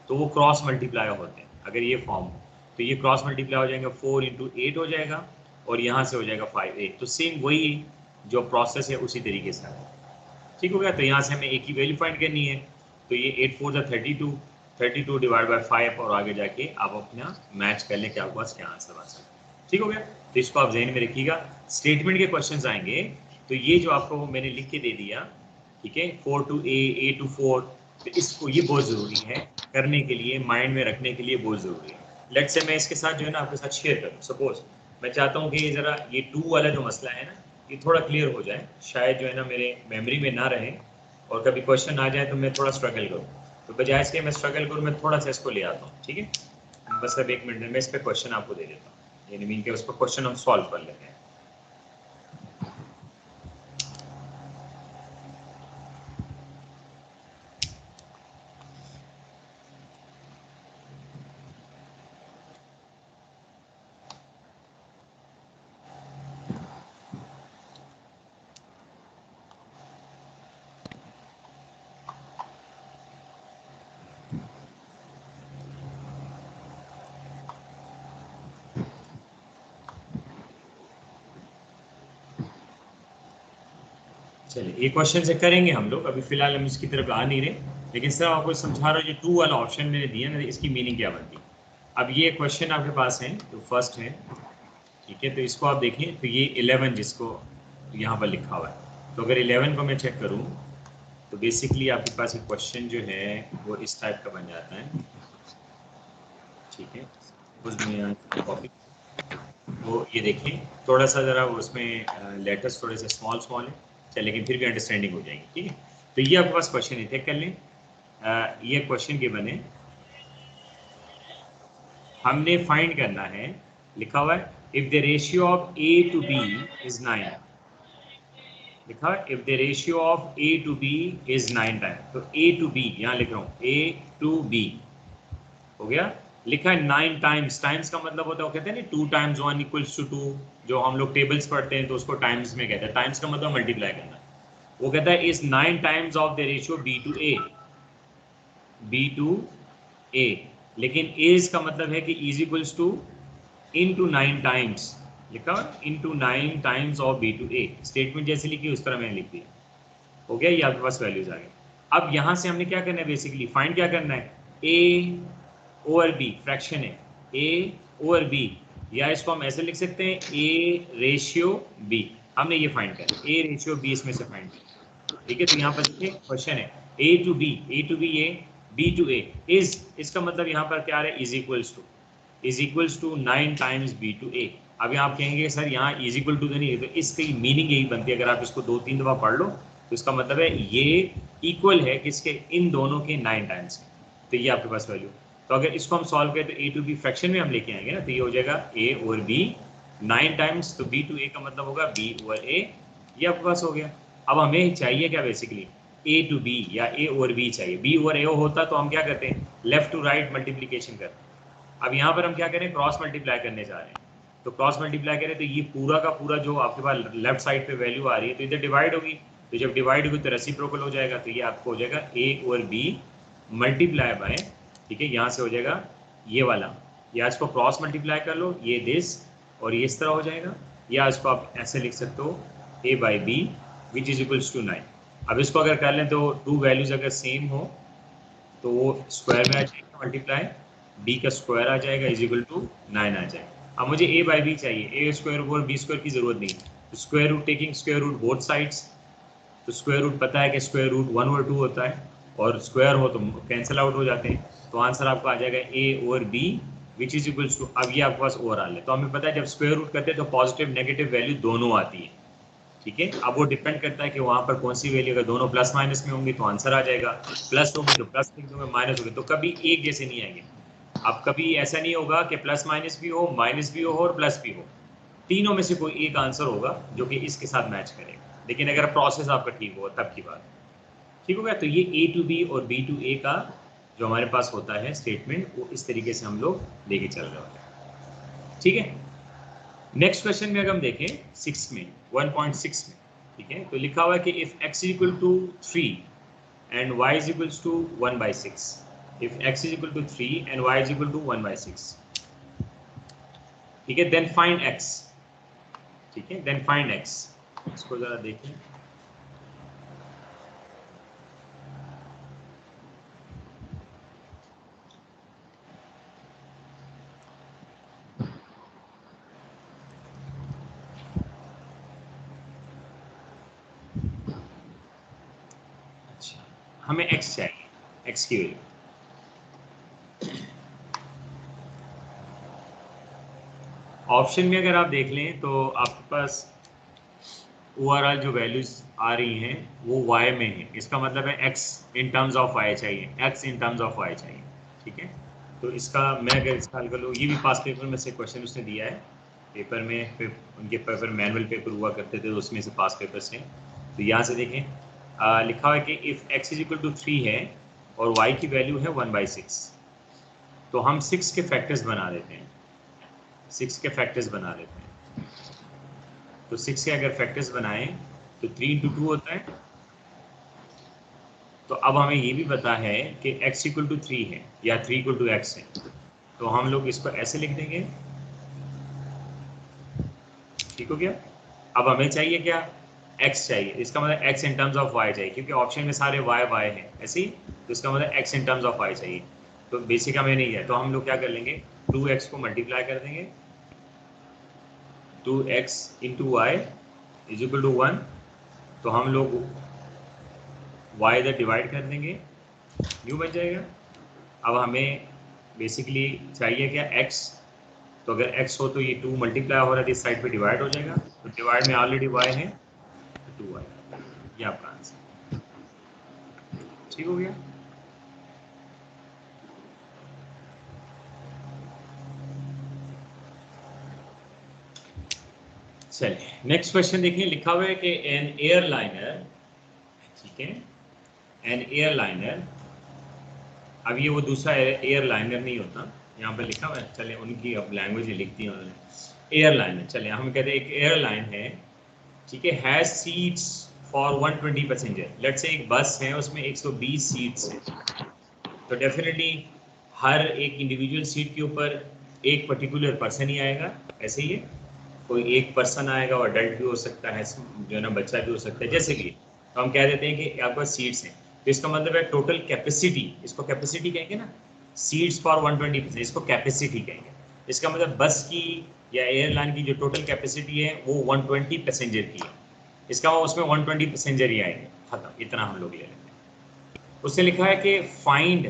तो वो क्रॉस मल्टीप्लाई होते हैं। अगर ये फॉर्म हो तो ये क्रॉस मल्टीप्लाई हो जाएंगे, 4 × 8 हो जाएगा और यहाँ से हो जाएगा 5 8। तो सेम वही जो प्रोसेस है उसी तरीके से आएगा। ठीक हो गया। तो यहाँ से हमें एक ही वैल्यू फाइंड करनी है, तो ये 8 4 32, 32 / 5 और आगे जाके आप अपना मैच कर लें क्या पास क्या आंसर आ सकता। ठीक हो गया। तो इसको आप जहन में रखिएगा। स्टेटमेंट के क्वेश्चंस आएंगे तो ये जो आपको मैंने लिख के दे दिया, ठीक है, 4 to a 2 4, तो इसको ये बहुत ज़रूरी है करने के लिए, माइंड में रखने के लिए बहुत ज़रूरी है। लेट्स से मैं इसके साथ जो है ना आपके साथ शेयर करूँ। सपोज मैं चाहता हूँ कि ज़रा ये 2 वाला जो मसला है ना ये थोड़ा क्लियर हो जाए, शायद जो है ना मेरे मेमोरी में ना रहे और कभी क्वेश्चन आ जाए तो मैं थोड़ा स्ट्रगल करूँ। तो बजाय इसके मैं स्ट्रगल करूँ, मैं थोड़ा सा इसको ले आता हूँ। ठीक है, बस अब 1 मिनट में मैं इस पर क्वेश्चन आपको दे देता हूँ, यानी मीन के उस पर क्वेश्चन हम सॉल्व कर लेते हैं। चलिए ये क्वेश्चन से करेंगे हम लोग, अभी फिलहाल हम इसकी तरफ आ नहीं रहे, लेकिन सर आपको समझा रहा हूँ जो 2 वाला ऑप्शन मैंने दिया ना इसकी मीनिंग क्या बनती है। अब ये क्वेश्चन आपके पास है, तो फर्स्ट है, ठीक है, तो इसको आप देखें तो ये 11 जिसको यहाँ पर लिखा हुआ है, तो अगर 11 को मैं चेक करूँ तो बेसिकली आपके पास एक क्वेश्चन जो है वो इस टाइप का बन जाता है। ठीक है, उसमें कॉपी, वो ये देखिए थोड़ा सा ज़रा उसमें लेटर्स थोड़े से स्मॉल है, चल लेकिन फिर भी अंडरस्टैंडिंग हो जाएगी। ठीक है, तो ये आपके पास क्वेश्चन है, चेक कर लें। ये क्वेश्चन के बने हमने फाइंड करना है, लिखा हुआ है if the ratio of a to b is 9, लिखा है if the ratio of a to b is 9 time, तो a to b यहाँ लिख रहा हूँ a to b हो गया, लिखा है 9 टाइम्स। टाइम्स का मतलब होता है, वो कहते हैं ना 2 times 1 = 2, जो हम लोग टेबल्स पढ़ते हैं तो उसको टाइम्स में कहते हैं। टाइम्स का मतलब मल्टीप्लाई करना। वो कहता है is 9 times of the ratio b to a, लेकिन इज का मतलब है कि is equals to into 9 times, लिखा into 9 times of b to a। Statement जैसे लिखी उस तरह मैंने लिख दिया, हो गया, ये आपके पास वैल्यूज आ गए। अब यहाँ से हमने क्या करना है, बेसिकली फाइंड क्या करना है, a ओवर b, फ्रैक्शन है a ओवर b, या इसको हम ऐसे लिख सकते हैं a रेशियो b। हमने ये फाइंड करना है, a रेशियो b इसमें से फाइंड करना। ठीक है, तो यहाँ पर देखिए क्वेश्चन है a to b a, b to a is, इसका मतलब यहाँ पर क्या आ रहा है, is equals to 9 times b to a। अब यहाँ आप कहेंगे सर यहाँ इज इक्वल टू तो नहीं है, तो इसकी मीनिंग यही बनती है, अगर आप इसको 2-3 दफ़ा पढ़ लो तो इसका मतलब है ये इक्वल है किसके, इन दोनों के 9 टाइम्स के। तो ये आपके पास वैल्यू, तो अगर इसको हम सॉल्व करें तो a to b फ्रैक्शन में हम लेके आएंगे ना, तो ये हो जाएगा a ओवर b 9 टाइम्स, तो b to a का मतलब होगा b ओवर a, ये आपके पास हो गया। अब हमें चाहिए क्या, बेसिकली a to b या a ओवर b चाहिए। b ओवर a होता तो हम क्या करते हैं, लेफ्ट टू राइट मल्टीप्लीकेशन करते हैं। अब यहाँ पर हम क्या करें, क्रॉस मल्टीप्लाई करने जा रहे हैं, तो क्रॉस मल्टीप्लाई करें तो ये पूरा का पूरा जो आपके पास लेफ्ट साइड पे वैल्यू आ रही है तो इधर डिवाइड होगी, तो जब डिवाइड होगी तो रेसिप्रोकल हो जाएगा, तो ये आपको हो जाएगा a over b multiply by, ठीक है, यहाँ से हो जाएगा ये वाला, या इसको क्रॉस मल्टीप्लाई कर लो, ये दिस और ये इस तरह हो जाएगा, या इसको आप ऐसे लिख सकते हो a by b which is equals to 9। अब इसको अगर कर लें तो 2 वैल्यूज अगर सेम हो तो वो स्क्वायर में आ जाएगा, मल्टीप्लाई b का स्क्वायर आ जाएगा इज इक्वल टू 9 आ जाएगा। अब मुझे a बाई b चाहिए, a square over b square की जरूरत नहीं, तो square root taking square root both sides, तो स्क्वायर रूट पता है कि स्क्वायर रूट 1 ओवर 2 होता है, और स्क्वायर हो तो कैंसिल आउट हो जाते हैं। तो आंसर आपका आ जाएगा a over b which is equals to, अब ये आपके पास ओवरऑल है तो हमें पता है जब स्क्वायर रूट करते हैं तो पॉजिटिव नेगेटिव वैल्यू दोनों आती है, ठीक है। अब वो डिपेंड करता है कि वहां पर कौन सी वैल्यू, अगर दोनों प्लस माइनस में होंगी तो आंसर आ जाएगा, प्लस होगी तो प्लस लिख दोगे, माइनस होगी तो कभी एक जैसे नहीं आएंगे। अब कभी ऐसा नहीं होगा कि प्लस माइनस भी हो, माइनस भी हो और प्लस भी हो, तीनों में से कोई एक आंसर होगा जो कि इसके साथ मैच करेगा, लेकिन अगर प्रोसेस आपका ठीक होगा तब की बात, ठीक हो गया। तो ये A to B और B to A का जो हमारे पास होता है स्टेटमेंट, वो इस तरीके से हम लोग लेके चल रहे होते हैं, ठीक है। नेक्स्ट क्वेश्चन में अगर हम देखें 6 में 1.6 में, ठीक है, तो लिखा हुआ है कि if x equal to 3 and y is equals to 1/6, if x is equal to 3 and y is equal to 1/6, ठीक है, देन फाइंड x, ठीक है, देन फाइंड x। इसको जरा देखें, अच्छा हमें x चाहिए, x की वैल्यू। ऑप्शन में अगर आप देख लें तो आपके पास ओवरऑल जो वैल्यूज आ रही हैं वो y में है, इसका मतलब है x in terms of y चाहिए, x in terms of y चाहिए, ठीक है। तो इसका मैं अगर इसका हल कर लूँ, ये भी पास पेपर में से क्वेश्चन उसने दिया है, पेपर में उनके पेपर मैनुअल पेपर हुआ करते थे तो उसमें से पास पेपर से। तो यहाँ से देखें लिखा हुआ है कि if x is equal to 3 है और y की वैल्यू है 1/6, तो हम 6 के फैक्टर्स बना देते हैं, 6 के फैक्टर्स बना देते हैं। तो 6 के अगर फैक्टर्स बनाएं तो 3 इंटू 2 होता है। तो अब हमें ये भी पता है कि x इक्वल टू 3 है या 3 इक्वल टू x है, तो हम लोग इसको ऐसे लिख देंगे, ठीक हो गया। अब हमें चाहिए क्या, x चाहिए, इसका मतलब x in terms of y चाहिए, क्योंकि ऑप्शन में सारे y है ऐसे ही, तो इसका मतलब x in terms of y चाहिए। तो बेसिक हमें नहीं है, तो हम लोग क्या कर लेंगे, 2x को मल्टीप्लाई कर देंगे, 2x into y is equal to 1, तो हम लोग y इधर डिवाइड कर देंगे, न्यू बन जाएगा। अब हमें बेसिकली चाहिए क्या, x, तो अगर x हो तो ये 2 मल्टीप्लाई हो रहा है, इस साइड पे डिवाइड हो जाएगा, तो डिवाइड में ऑलरेडी y है, तो 2y, ये आपका आंसर, ठीक हो गया। चलिए नेक्स्ट क्वेश्चन देखिए, लिखा हुआ है कि एन एयरलाइनर, ठीक है, एन एयरलाइनर, अब ये वो दूसरा एयरलाइनर नहीं होता, यहाँ पे लिखा हुआ है, चलिए उनकी अब लैंग्वेज लिखती है उन्होंने, एयरलाइनर, चलिए हम कहते हैं एक एयरलाइन है, ठीक है, has seats for 120 passenger, let's say एक बस है उसमें 120 सीट्स हैं, तो डेफिनेटली हर एक इंडिविजुअल सीट के ऊपर एक पर्टिकुलर पर्सन ही आएगा, ऐसे ही है, कोई एक पर्सन आएगा, और अडल्ट भी हो सकता है, जो है ना बच्चा भी हो सकता है, जैसे कि तो हम कह देते हैं कि आपके पास सीट्स हैं, तो इसका मतलब है टोटल कैपेसिटी, इसको कैपेसिटी कहेंगे ना, सीट्स फॉर 120, इसको कैपेसिटी कहेंगे, इसका मतलब बस की या एयरलाइन की जो टोटल कैपेसिटी है वो 120 पैसेंजर की है, इसका उसमें 120 पैसेंजर ही आएंगे, खत्म, इतना हम लोग ले लेते हैं। उसने लिखा है कि find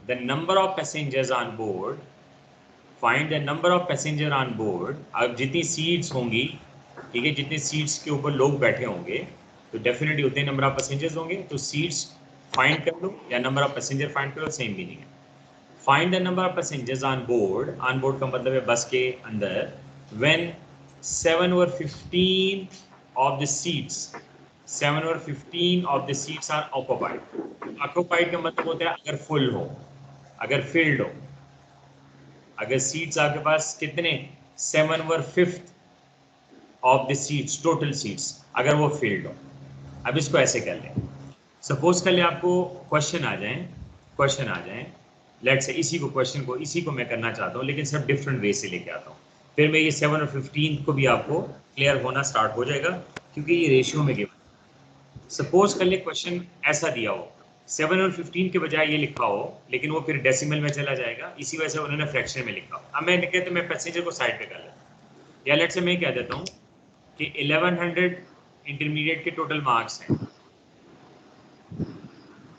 the number of passengers on board, find the number of passenger on board, अब जितनी सीट्स होंगी, ठीक है, जितने सीट्स के ऊपर लोग बैठे होंगे तो डेफिनेटली उतने नंबर ऑफ पैसेंजर्स होंगे, तो सीट्स फाइंड कर लो या नंबर ऑफ पैसेंजर फाइंड कर लो, सेम मीनिंग है। Find the number of passengers on board का मतलब है बस के अंदर, व्हेन 7 और 15 ऑफ द सीट्स, 7 और 15 of the seats are occupied, occupied का मतलब होता है अगर फुल हो, अगर फिल्ड हो, अगर सीट्स आपके पास कितने 7/5 of the seats, total seats, अगर वो फील्ड हो। अब इसको ऐसे कर लें, सपोज कर ले आपको क्वेश्चन आ जाए, लेट से इसी को मैं करना चाहता हूँ, लेकिन सब डिफरेंट वे से लेके आता हूँ, फिर मैं ये 7 और 15 को भी आपको क्लियर होना स्टार्ट हो जाएगा, क्योंकि ये रेशियो में गिवन। सपोज कर ले क्वेश्चन ऐसा दिया हो, 7 और 15 के बजाय ये लिखा हो, लेकिन वो फिर डेसिमल में चला जाएगा, इसी वजह से उन्होंने फ्रैक्शन में लिखा। अब मैं कहते मैं पैसेंजर को साइड पे कर लेता हूँ, या लेट से मैं कह देता हूँ कि 1100 इंटरमीडिएट के टोटल मार्क्स हैं,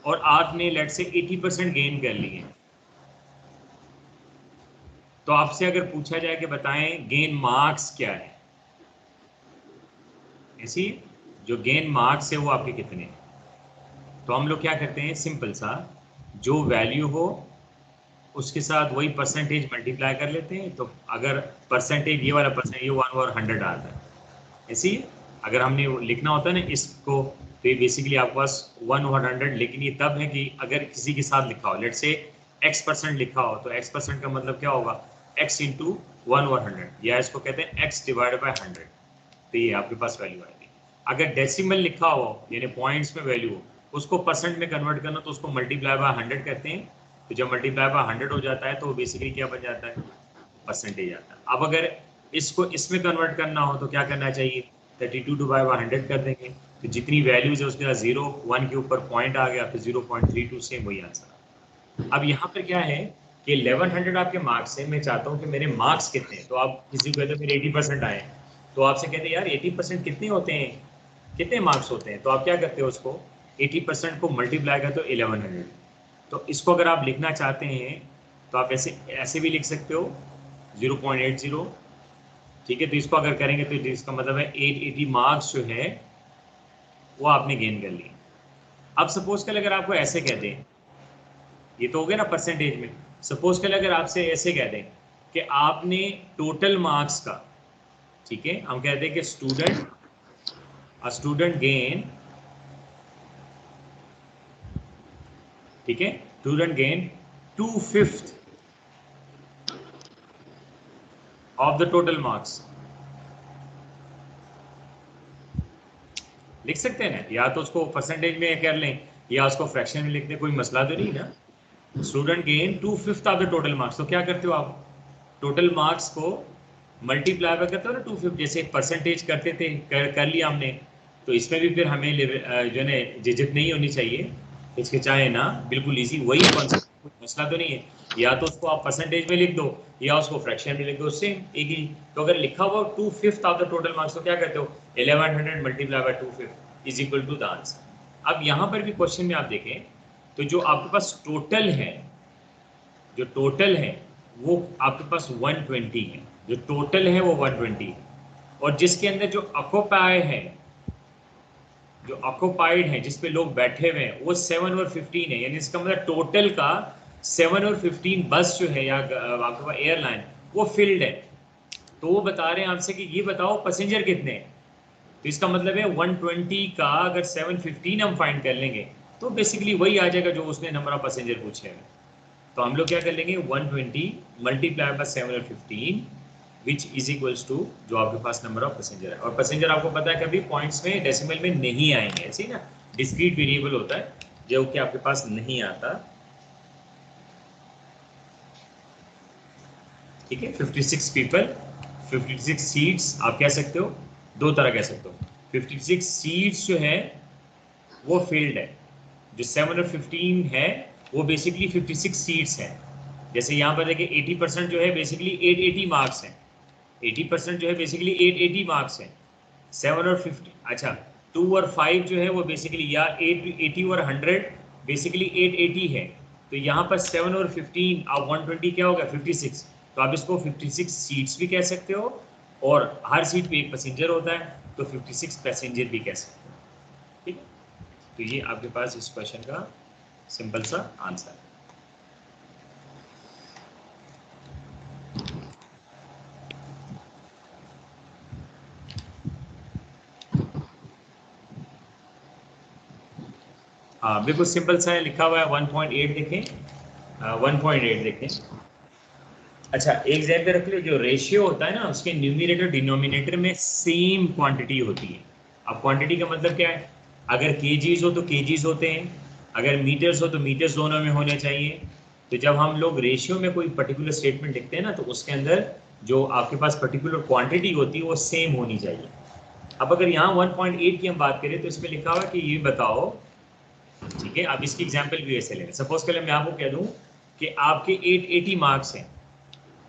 और आपने लेट से 80% गेन कर लिए, तो आपसे अगर पूछा जाए कि बताएं गेन मार्क्स क्या है, ऐसी जो गेन मार्क्स है वो आपके कितने हैं, तो हम लोग क्या करते हैं, सिंपल सा, जो वैल्यू हो उसके साथ वही परसेंटेज मल्टीप्लाई कर लेते हैं। तो अगर परसेंटेज ये वाला परसेंट ये 1 और 100 आता है, ऐसी अगर हमने लिखना होता है ना इसको, तो ये बेसिकली आपके पास 1 और 100, लेकिन ये तब है कि अगर किसी के साथ लिखा हो, लेट से x% लिखा हो, तो x% का मतलब क्या होगा, x इंटू 1 और 100, या इसको कहते हैं x डिवाइडेड बाय 100, तो ये आपके पास वैल्यू आएगी। अगर डेसिमल लिखा हो यानी पॉइंट्स में वैल्यू हो, उसको परसेंट में कन्वर्ट करना, तो उसको मल्टीप्लाई बाय 100 करते हैं, तो जब मल्टीप्लाई बाय 100 हो जाता है तो बेसिकली क्या बन जाता है, परसेंटेज आता है। अब अगर इसको इसमें कन्वर्ट करना हो तो क्या करना चाहिए, 32 डिवाइड बाय 100 कर देंगे, तो जितनी वैल्यूज है उसके साथ 0 1 के ऊपर पॉइंट आ गया, फिर 0.32 से वही आंसर। अब यहाँ पर क्या है कि 1100 आपके मार्क्स है, मैं चाहता हूँ कि मेरे मार्क्स कितने हैं, तो आप किसी को कहते हैं मेरे 80% आए, तो आपसे कहते हैं यार 80% कितने होते हैं, कितने मार्क्स होते हैं, तो आप क्या करते हो, उसको 80% को मल्टीप्लाई करते हो 1100। तो इसको अगर आप लिखना चाहते हैं तो आप ऐसे भी लिख सकते हो 0.80, ठीक है, तो इसको अगर करेंगे तो इसका मतलब है 880 मार्क्स जो है वो आपने गेन कर लिए। अब सपोज कर अगर आपको ऐसे कह दें, ये तो हो गया ना परसेंटेज में, सपोज कर अगर आपसे ऐसे कह दें कि आपने टोटल मार्क्स का, ठीक है, हम कहते हैं कि स्टूडेंट गेन, ठीक है, student gain 2/5 of the total marks, लिख सकते हैं ना, या तो उसको परसेंटेज में कर लें या उसको फ्रैक्शन में लिख दें, कोई मसला तो नहीं ना। Student gain 2/5 of the total marks, तो क्या करते हो आप, टोटल मार्क्स को मल्टीप्लाई करते हो ना 2/5, जैसे परसेंटेज करते थे, कर लिया हमने, तो इसमें भी फिर हमें जो है झिझक नहीं होनी चाहिए, हिचकिचाए ना, बिल्कुल इजी वही कॉन्सेप्ट, कोई मसला तो नहीं है, या तो उसको आप परसेंटेज में लिख दो या उसको फ्रैक्शन में लिख दो, सेम एक ही। तो अगर लिखा हुआ 2/5 ऑफ द टोटल मार्क्स, तो क्या करते हो, 1100 multiply by 2/5 is equal to the answer. अब यहाँ पर भी क्वेश्चन में आप देखें तो जो आपके पास टोटल है, जो टोटल है वो आपके पास 120 है, जो टोटल है वो 120 है, और जिसके अंदर जो ऑक्युपाई है, जो ऑक्युपाइड है, जिस पे लोग बैठे हुए हैं, वो 7 और 15 है, यानी इसका मतलब टोटल का 7 और 15 बस जो है या आपके पास एयरलाइन वो फिल्ड है। तो वो बता रहे हैं आपसे कि ये बताओ पैसेंजर कितने हैं, तो इसका मतलब है 120 का अगर 715 हम फाइंड कर लेंगे तो बेसिकली वही आ जाएगा जो उसने नंबर ऑफ पैसेंजर पूछे हैं। तो हम लोग क्या कर लेंगे, 120 मल्टीप्लाई बाय 7 और 15 विच इज इक्वल्स टू जो आपके पास नंबर ऑफ पैसेंजर है। और पैसेंजर आपको पता है कभी पॉइंट्स में डेसिमल में नहीं आएंगे, ऐसे ही ना, डिस्क्रीट वेरिएबल होता है जो कि आपके पास नहीं आता, ठीक है। 56 पीपल, 56 सीट्स आप कह सकते हो, दो तरह कह सकते हो, 56 सीट्स जो है वो फील्ड है, जो 7 और 15 है वो बेसिकली 56 सीट्स हैं। जैसे यहाँ पर देखिए 80% जो है बेसिकली 880 मार्क्स हैं, 80% जो है बेसिकली 880 मार्क्स हैं, 7 और 50, अच्छा 2 और 5 जो है वो बेसिकली या 80 और 100 बेसिकली 880 है, तो यहाँ पर 7 और 15 अब 120 क्या होगा 56, तो आप इसको 56 सीट्स भी कह सकते हो और हर सीट पे एक पैसेंजर होता है, तो 56 पैसेंजर भी कह सकते हो, ठीक है। तो ये आपके पास इस क्वेश्चन का सिंपल सा आंसर है। हाँ बिल्कुल सिंपल सा है, लिखा हुआ है 1.8 देखें, 1.8 देखें। अच्छा एक जहन पे रख लो, जो रेशियो होता है ना उसके न्यूमरेटर डिनोमिनेटर में सेम क्वांटिटी होती है। अब क्वांटिटी का मतलब क्या है, अगर केजीज हो तो केजीज होते हैं, अगर मीटर्स हो तो मीटर्स दोनों में होने चाहिए। तो जब हम लोग रेशियो में कोई पर्टिकुलर स्टेटमेंट लिखते हैं ना, तो उसके अंदर जो आपके पास पर्टिकुलर क्वांटिटी होती है वो सेम होनी चाहिए। अब अगर यहाँ 1.8 की हम बात करें तो इसमें लिखा हुआ कि ये बताओ, ठीक है, आप इसकी एग्जाम्पल भी ऐसे लें, सपोज कर मैं आपको कह दूं कि आपके 880 मार्क्स हैं,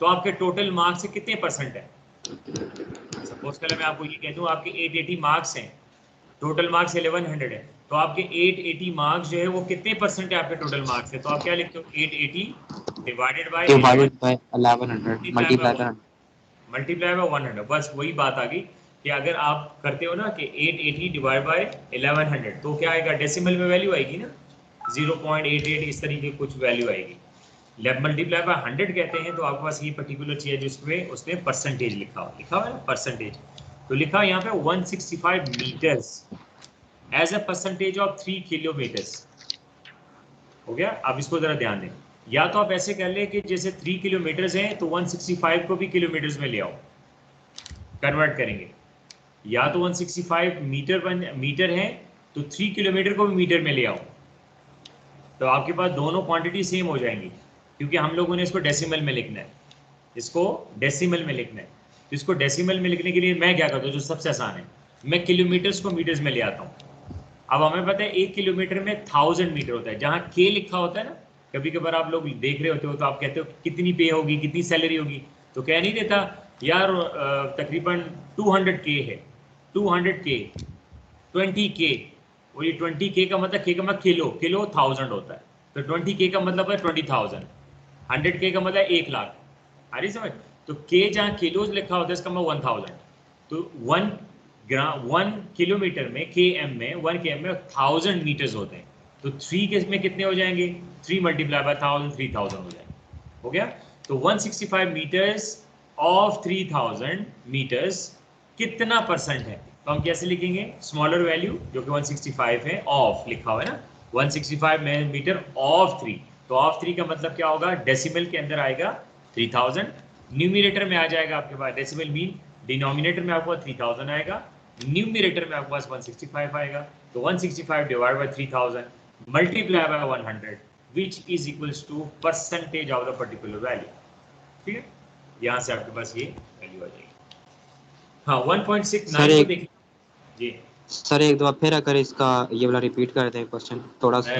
तो आपके टोटल मार्क्स से कितने परसेंट है। सपोज कर मैं आपको ये कह दूं आपके 880 मार्क्स हैं, टोटल मार्क्स 1100 है, तो आपके 880 मार्क्स जो है वो कितने परसेंट है आपके टोटल मार्क्स है, तो आप क्या लिखते हो 880 divided by 11 multiply multiply by 100। बस वही बात आ गई कि अगर आप करते हो ना कि 880 डिवाइड बाय 1100 तो क्या आएगा, डेसिमल में वैल्यू आएगी ना 0.88 इस तरीके कुछ वैल्यू आएगी। लेब मल्टीप्लाई बाय 100 कहते हैं तो आपके पास ये पर्टिकुलर चीज है जिसमें उसने परसेंटेज लिखा है ना परसेंटेज, तो लिखा है यहाँ पे 165 metres as a percentage of 3 kilometres. हो गया। अब इसको जरा ध्यान दें, या तो आप ऐसे कर ले कि जैसे 3 किलोमीटर्स हैं तो 165 को भी किलोमीटर्स में ले आओ, कन्वर्ट करेंगे, या तो 165 मीटर है तो 3 किलोमीटर को भी मीटर में ले आओ, तो आपके पास दोनों क्वांटिटी सेम हो जाएंगी, क्योंकि हम लोगों ने इसको डेसिमल में लिखना है, इसको डेसिमल में लिखना है। तो इसको डेसिमल में लिखने के लिए मैं क्या करता हूँ, जो सबसे आसान है, मैं किलोमीटर्स को मीटर्स में ले आता हूँ। अब हमें पता है 1 किलोमीटर में 1000 मीटर होता है, जहाँ के लिखा होता है ना, कभी कभार आप लोग देख रहे होते हो तो आप कहते हो कितनी पे होगी, कितनी सैलरी होगी, तो कह नहीं देता यार तकरीबन 200K है, 200K 20K, और ये 20K का मतलब K का मतलब किलो 1000 होता है, तो 20K का मतलब है 20,000, 100K का मतलब 1 लाख, आ रही समझ। तो K जहाँ किलोज लिखा होता है इसका मतलब 1000, तो 1 किलोमीटर में km में 1 km में 1000 मीटर्स होते हैं, तो 3 के में कितने हो जाएंगे, 3 मल्टीप्लाई बाय 1000 3000 हो जाएंगे। हो गया। तो 165 मीटर्स ऑफ 3000 मीटर्स कितना परसेंट है, तो हम कैसे लिखेंगे, स्मॉलर वैल्यू जो कि 165 है, ऑफ लिखा हुआ है ना, 165 मीटर ऑफ 3, तो ऑफ 3 का मतलब क्या होगा, डेसिमल के अंदर आएगा 3000, न्यूमिनेटर में आ जाएगा आपके पास डेसिमल मीन, डिनोमिनेटर में आपको 3000 आएगा, न्यूमिनेटर में आपके पास 165 आएगा, तो 165 divide by 3000 multiply by 100 which is equals to percentage of the particular value. ठीक है, यहाँ से आपके पास ये वैल्यू आ जाएगी। हाँ 1.69 को देखिए जी सर, एक दफा फिर अगर इसका ये वाला रिपीट कर दें क्वेश्चन थोड़ा सा।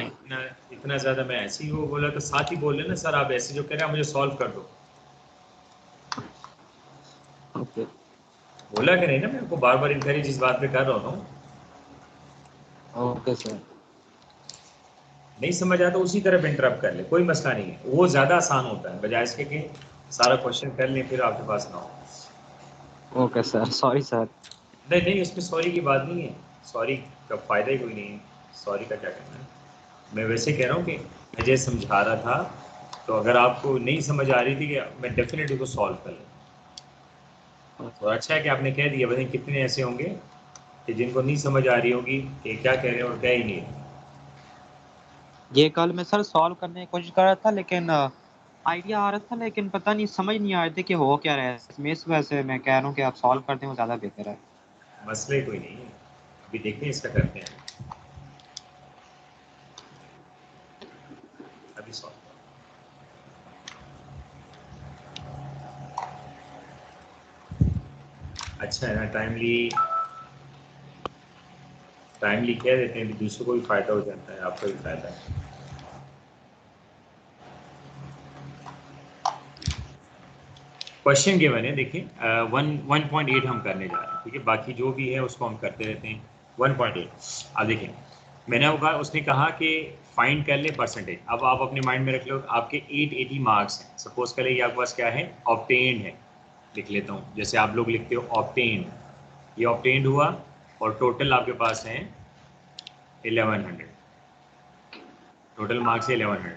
इतना ज्यादा मैं ऐसे ही वो बोला तो साथ ही बोल लेना सर, आप ऐसे जो कह रहे हैं मुझे सॉल्व कर दो, ओके बोला कि नहीं ना, मैं आपको बार बार इंकरेज इस बात पे कर रहा हूँ। Okay sir. नहीं समझ आता उसी तरफ इंटरप्ट कर ले, कोई मसला नहीं है, वो ज्यादा आसान होता है बजाय इसके कि सारा क्वेश्चन कर लें फिर आपके पास ना हो। Okay sir, sorry sir. नहीं नहीं, इसमें सॉरी की बात नहीं है, सॉरी का फायदा ही कोई नहीं है, सॉरी का क्या करना है। मैं वैसे कह रहा हूँ कि अजय समझा रहा था, तो अगर आपको नहीं समझ आ रही थी कि मैं डेफिनेटली को सॉल्व कर लूँ, तो अच्छा है कि आपने कह दिया। बताइए कितने ऐसे होंगे कि जिनको नहीं समझ आ रही होगी कि क्या कह रहे हैं और क्या ही नहीं है। ये कल मैं सर सॉल्व करने की कोशिश कर रहा था, लेकिन आइडिया आ रहा था, लेकिन पता नहीं समझ नहीं आ रहे थे कि हो क्या रहा है इसमें, इस वजह से मैं कह रहा हूँ कि आप सॉल्व कर दें, वो ज़्यादा बेहतर है। मसले कोई नहीं है, अभी देखते हैं इसका करते हैं, अभी सॉल्व। अच्छा है ना, टाइमली कह देते हैं, दूसरों को भी फायदा हो जाता है, आपको भी फायदा है। क्वेश्चन गिवन है देखिए, 1.8 हम करने जा रहे हैं, ठीक है, बाकी जो भी है उसको हम करते रहते हैं। 1.8 अब देखिए, मैंने वो कहा, उसने कहा कि फाइंड कर ले परसेंटेज। अब आप अपने माइंड में रख लो, आपके 880 मार्क्स हैं, सपोज करें ये आपके पास क्या है, ऑब्टेन्ड है, लिख लेता हूँ, जैसे आप लोग लिखते हो ऑब्टेन्ड, ये ऑब्टेन्ड हुआ, और टोटल आपके पास है 1100, टोटल मार्क्स है 1100।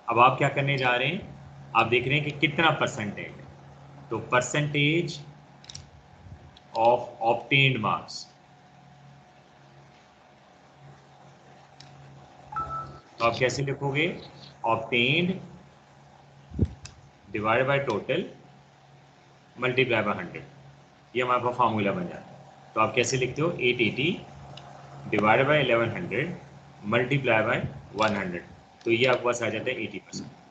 अब आप क्या करने जा रहे हैं, आप देख रहे हैं कि कितना परसेंटेज है, तो परसेंटेज ऑफ ऑब्टेन्ड मार्क्स, तो आप कैसे लिखोगे, obtained divide by total multiply by 100, ये हमारे पास फार्मूला बन जाता है। तो आप कैसे लिखते हो, 880 डिवाइड बाय 1100 मल्टीप्लाई बाय 100, तो ये आपके पास आ जाता है 80%।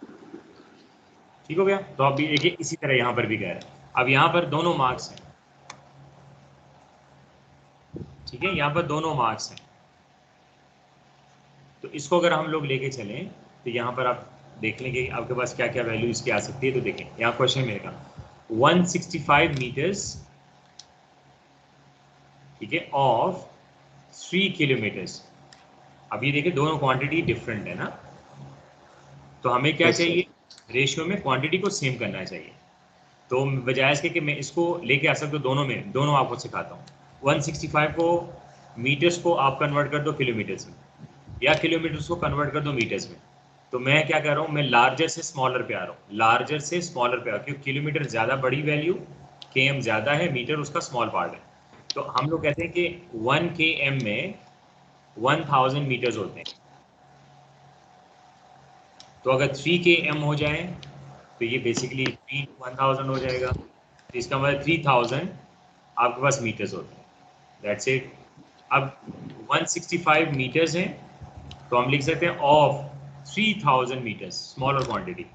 ठीक हो गया। तो आप भी देखिए इसी तरह यहाँ पर भी कह रहे हैं, अब यहाँ पर दोनों मार्क्स हैं, ठीक है, यहाँ पर दोनों मार्क्स हैं, तो इसको अगर हम लोग लेके चलें तो यहाँ पर आप देख लेंगे आपके पास क्या क्या वैल्यू इसकी आ सकती है। तो देखें यहाँ क्वेश्चन में कहा 165 मीटर्स, ठीक है, ऑफ 3 किलोमीटर्स। अब ये देखिए दोनों क्वांटिटी डिफरेंट है ना, तो हमें क्या चाहिए, रेशियो में क्वांटिटी को सेम करना चाहिए। तो बजाय इसके कि मैं इसको लेके आ सकता हूँ दोनों में, दोनों आपको सिखाता हूँ। 165 को मीटर्स को आप कन्वर्ट कर दो किलोमीटर्स में, या किलोमीटर्स को कन्वर्ट कर दो मीटर्स में। तो मैं क्या कर रहा हूँ, मैं लार्जर से स्मॉलर पे आ रहा हूँ, लार्जर से स्मॉलर पे आ रहा हूँ, क्योंकि किलोमीटर ज़्यादा बड़ी वैल्यू, km ज़्यादा है, मीटर उसका स्मॉल पार्ट है। तो हम लोग कहते हैं कि 1 km में 1000 मीटर्स होते हैं। तो अगर 3 km हो जाए तो ये बेसिकली 1000 हो जाएगा, तो इसका मतलब 3000 आपके पास मीटर्स होते हैं। That's it. अब 165 मीटर्स हैं, तो हम लिख सकते हैं ऑफ 3000 मीटर्स स्मॉलर क्वांटिटी।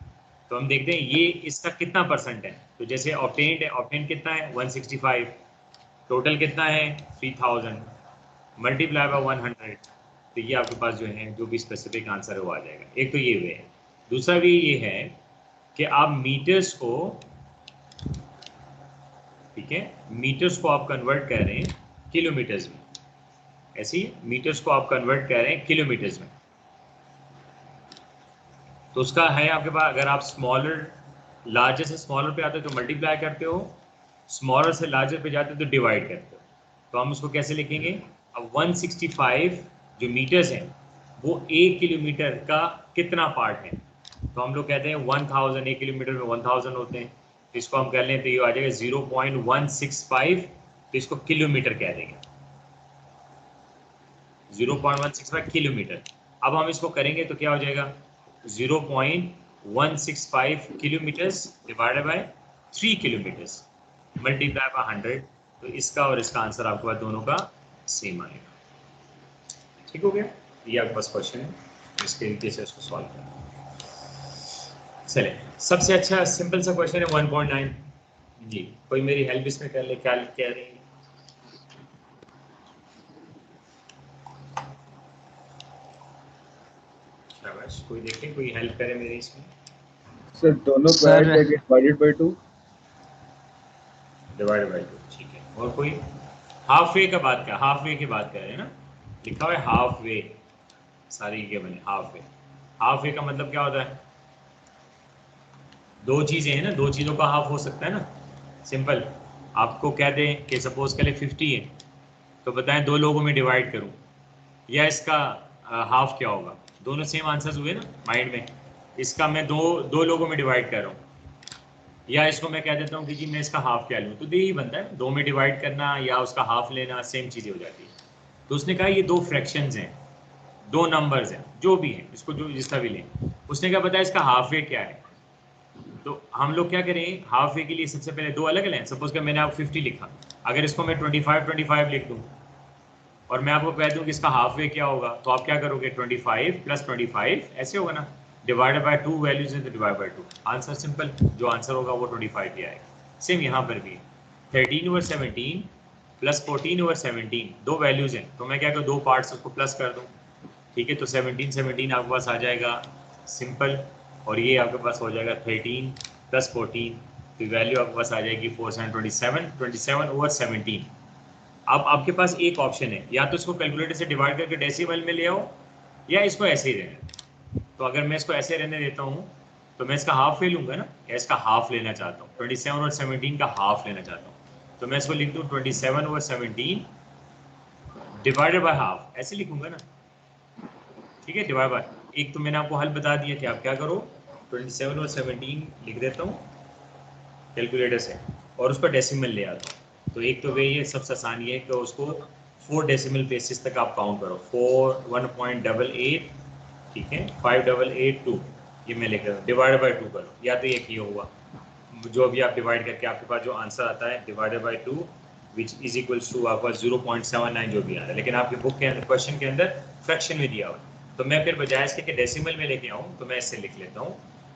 तो हम देखते हैं ये इसका कितना परसेंट है। तो जैसे ऑब्टेन्ड है, ऑब्टेन्ड कितना है 165, टोटल कितना है 3000 मल्टीप्लाई बाय 100, तो ये आपके पास जो है जो भी स्पेसिफिक आंसर है वो आ जाएगा। एक तो ये वे है। दूसरा वे ये है कि आप मीटर्स को, ठीक है, मीटर्स को आप कन्वर्ट कर रहे हैं किलोमीटर्स में, ऐसे ही मीटर्स को आप कन्वर्ट कर रहे हैं किलोमीटर्स में। तो उसका है आपके पास, अगर आप स्मॉलर लार्जर से स्मॉलर पे आते हो तो मल्टीप्लाई करते हो, स्मॉलर से लार्जर पे जाते हो तो डिवाइड करते हो। तो हम उसको कैसे लिखेंगे, अब 165 जो मीटर्स हैं वो 1 किलोमीटर का कितना पार्ट है। तो हम लोग कहते हैं 1000, 1 किलोमीटर में 1000 होते हैं, तो इसको हम कह लें तो ये आ जाएगा 0.165, तो इसको किलोमीटर कह देंगे, 0.165 किलोमीटर। अब हम इसको करेंगे तो क्या हो जाएगा, 0.165 kilometres divided by 3 kilometres multiply by 100। तो इसका और इसका आंसर आपके पास दोनों का सेम आएगा। ठीक हो गया, ये आपके पास क्वेश्चन है, इसके तरीके से इसको सॉल्व करना। चले, सबसे अच्छा सिंपल सा क्वेश्चन है 1.9 जी। कोई मेरी हेल्प इसमें कर ले, क्या कह रही है। शाबाश, कोई देखे, कोई हेल्प करे मेरी इसमें। सर दोनों को ऐड करके डिवाइडेड बाय 2, डिवाइडेड बाय 2, ठीक है। और कोई हाफ वे का बात कर, हाफ वे की बात कर रहे हैं ना, लिखा हुआ है हाफ वे, सारी के बने हाफ वे। हाफ वे का मतलब क्या होता है, दो चीजें हैं ना, दो चीजों का हाफ हो सकता है ना। सिंपल, आपको कह दें कि सपोज के लिए 50 है, तो बताएं दो लोगों में डिवाइड करूं, या इसका हाफ क्या होगा। दोनों सेम आंसर्स हुए ना माइंड में। इसका मैं दो लोगों में डिवाइड कर रहा हूँ, या इसको मैं कह देता हूँ कि जी मैं इसका हाफ क्या लूँ, तो यही बनता है, दो में डिवाइड करना या उसका हाफ लेना, सेम चीज़ें हो जाती है। तो उसने कहा ये दो फ्रैक्शंस हैं, दो नंबर्स हैं, जो भी हैं, इसको जो जिसका भी लें। उसने क्या बताया इसका हाफ वे क्या है। तो हम लोग क्या करें, हाफ वे के लिए सबसे पहले दो अलग लें। सपोज कि मैंने आप 50 लिखा, अगर इसको मैं 25 लिख दूँ और मैं आपको कह दूं कि इसका हाफ वे क्या होगा, तो आप क्या करोगे, 25 + 25 ऐसे होगा ना, डिवाइडेड बाय 2 वैल्यूज है तो डिवाइड बाय 2, आंसर सिंपल, जो आंसर होगा वो 25 ही आएगा। सेम यहाँ पर भी 13/17 + 14/17 दो वैल्यूज हैं, तो मैं क्या करूँ, दो पार्ट्स उसको प्लस कर दूँ, ठीक है। तो 17 आपके पास आ जाएगा सिंपल, और ये आपके पास हो जाएगा 13 + 14, तो वैल्यू आपके पास आ जाएगी 427/17। अब आपके पास एक ऑप्शन है, या तो इसको कैलकुलेटर से डिवाइड करके डेसिमल में ले आओ, या इसको ऐसे ही रहने। तो अगर मैं इसको ऐसे रहने देता हूँ तो मैं इसका हाफ ले लूँगा ना, या इसका हाफ लेना चाहता हूँ, 27/17 का हाफ लेना चाहता हूँ, तो मैं इसको लिख दूँ 27/17 डिवाइडेड बाय हाफ, ऐसे लिखूंगा ना, ठीक है, डिवाइड बाय। एक तो मैंने आपको हल बता दिया कि आप क्या करो, 27/17 लिख देता हूँ कैलकुलेटर से और उस पर डेसिमल ले आता हूँ। तो एक तो वे ये सबसे आसान ये है कि उसको 4 डेसिमल प्लेसेस तक आप काउंट करो, 1.88, ठीक है, 5882, ये मैं लिख रहा हूँ, डिवाइड बाय 2 करो, या तो एक ये हुआ जो अभी आप डिवाइड करके आपके पास जो आंसर आता है divided by 2 which is equals to आपका 0.79 जो भी आ रहा है, लेकिन आपके बुक के अंदर क्वेश्चन के अंदर फ्रैक्शन में दिया हुआ। तो मैं फिर बजाय इसके कि डेसिमल में लेके आऊँ तो मैं इससे लिख लेता हूँ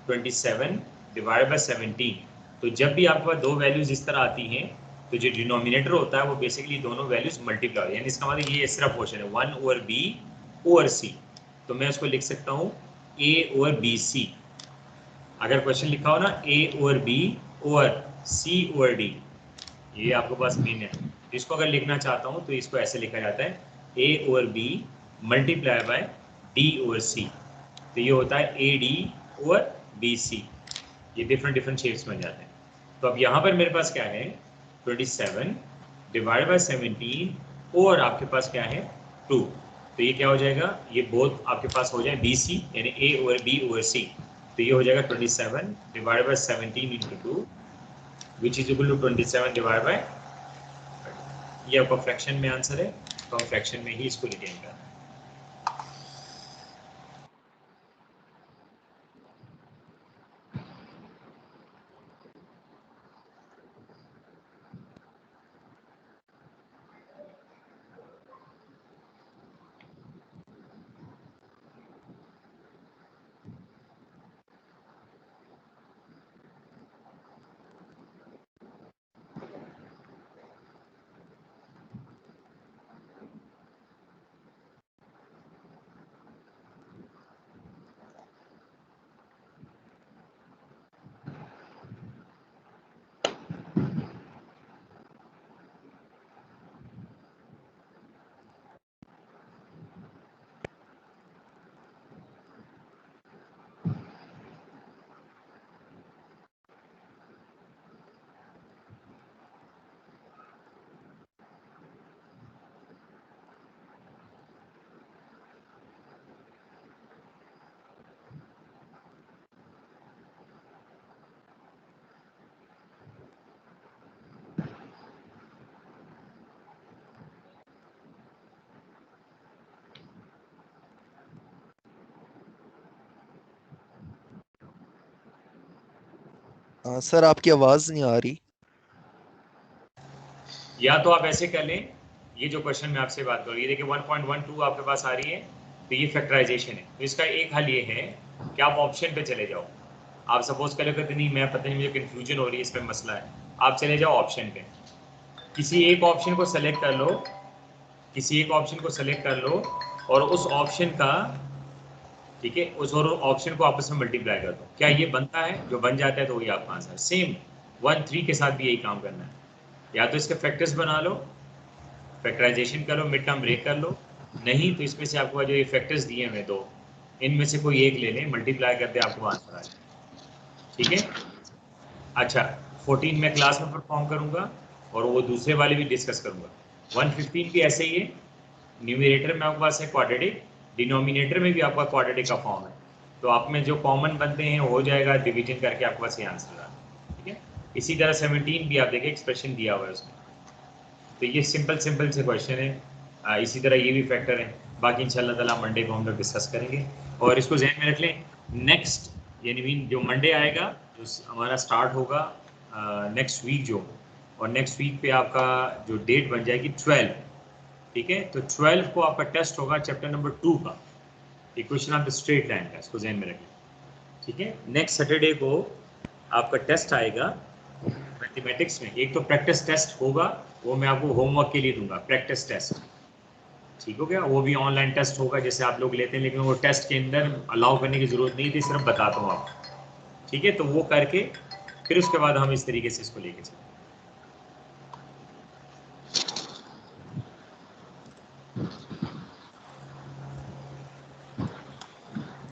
27 डिवाइड बाय 17। तो जब भी आपके पास दो वैल्यूज इस तरह आती हैं तो जो डिनोमिनेटर होता है वो बेसिकली दोनों वैल्यूज मल्टीप्लाई, यानी इसका मतलब ये सिर्फ क्वेश्चन है 1/b/c, तो मैं उसको लिख सकता हूँ a/bc। अगर क्वेश्चन लिखा हो ना a/b/c/d, ये आपके पास मीन है। इसको अगर लिखना चाहता हूँ तो इसको ऐसे लिखा जाता है A over B multiply by D over C। तो ये होता है AD ओवर BC। ये डिफरेंट शेप्स बन जाते हैं। तो अब यहाँ पर मेरे पास क्या है 27 डिवाइड बाय 17 और आपके पास क्या है 2। तो ये क्या हो जाएगा, ये बोथ आपके पास हो जाए BC यानी A over B over C। तो ये हो जाएगा 27 divide by 17 into 2 which is equal to 27 divide by, ये आपका फ्रैक्शन में आंसर है, तो हम फ्रैक्शन में ही इसको लिखेंगे। सर आपकी आवाज नहीं आ रही। या तो आप ऐसे कर लें, ये जो क्वेश्चन मैं आपसे बात करूँ, ये देखिए 1.12 आपके पास आ रही है, तो ये फैक्टराइजेशन है। तो इसका एक हल ये है कि आप ऑप्शन पे चले जाओ। आप सपोज कर लो कि नहीं मैं पता नहीं मुझे कंफ्यूजन हो रही है, इस पर मसला है, आप चले जाओ ऑप्शन पे, किसी एक ऑप्शन को सेलेक्ट कर लो, किसी एक ऑप्शन को सेलेक्ट कर लो और उस ऑप्शन का, ठीक है, उस और ऑप्शन को आपस में मल्टीप्लाई कर दो। क्या ये बनता है? जो बन जाता है तो वही आपका आंसर। सेम 1 3 के साथ भी यही काम करना है। या तो इसके फैक्टर्स बना लो, फैक्टराइजेशन करो, मिड टर्म ब्रेक कर लो, नहीं तो इसमें से आपको जो ये फैक्टर्स दिए हुए दो, इनमें से कोई एक ले लें, मल्टीप्लाई कर दे, आपको आंसर आ जाए। ठीक है। अच्छा 14 मैं क्लास में परफॉर्म करूंगा और वो दूसरे वाले भी डिस्कस करूंगा। 115 भी ऐसे ही है, न्यूमरेटर में आपके पास है क्वाड्रेटिक, डिनोमिनेटर में भी आपका क्वाड्रेटिक का फॉर्म है, तो आप में जो कॉमन बनते हैं हो जाएगा, डिवीजन करके आपके पास ये आंसर आ। ठीक है। इसी तरह 17 भी आप देखिए एक्सप्रेशन दिया हुआ है उसमें। तो ये सिंपल से क्वेश्चन है। इसी तरह ये भी फैक्टर है। बाकी इंशाल्लाह ताला मंडे को हम लोग डिस्कस करेंगे। और इसको जहन में रख लें, नेक्स्ट यानी मीन जो मंडे आएगा, जो हमारा स्टार्ट होगा नेक्स्ट वीक जो, और नेक्स्ट वीक पे आपका जो डेट बन जाएगी 12। ठीक है। तो 12 को आपका टेस्ट होगा चैप्टर नंबर 2 का, equation of the straight line का, इसको जहन में रखें। ठीक है। नेक्स्ट सैटरडे को आपका टेस्ट आएगा मैथमेटिक्स में। एक तो प्रैक्टिस टेस्ट होगा, वो मैं आपको होमवर्क के लिए दूंगा, प्रैक्टिस टेस्ट। ठीक हो गया। वो भी ऑनलाइन टेस्ट होगा जैसे आप लोग लेते हैं, लेकिन वो टेस्ट के अंदर अलाउ करने की ज़रूरत नहीं थी, सिर्फ बताता हूँ आपको। ठीक है। तो वो करके फिर उसके बाद हम इस तरीके से इसको लेके चलेंगे।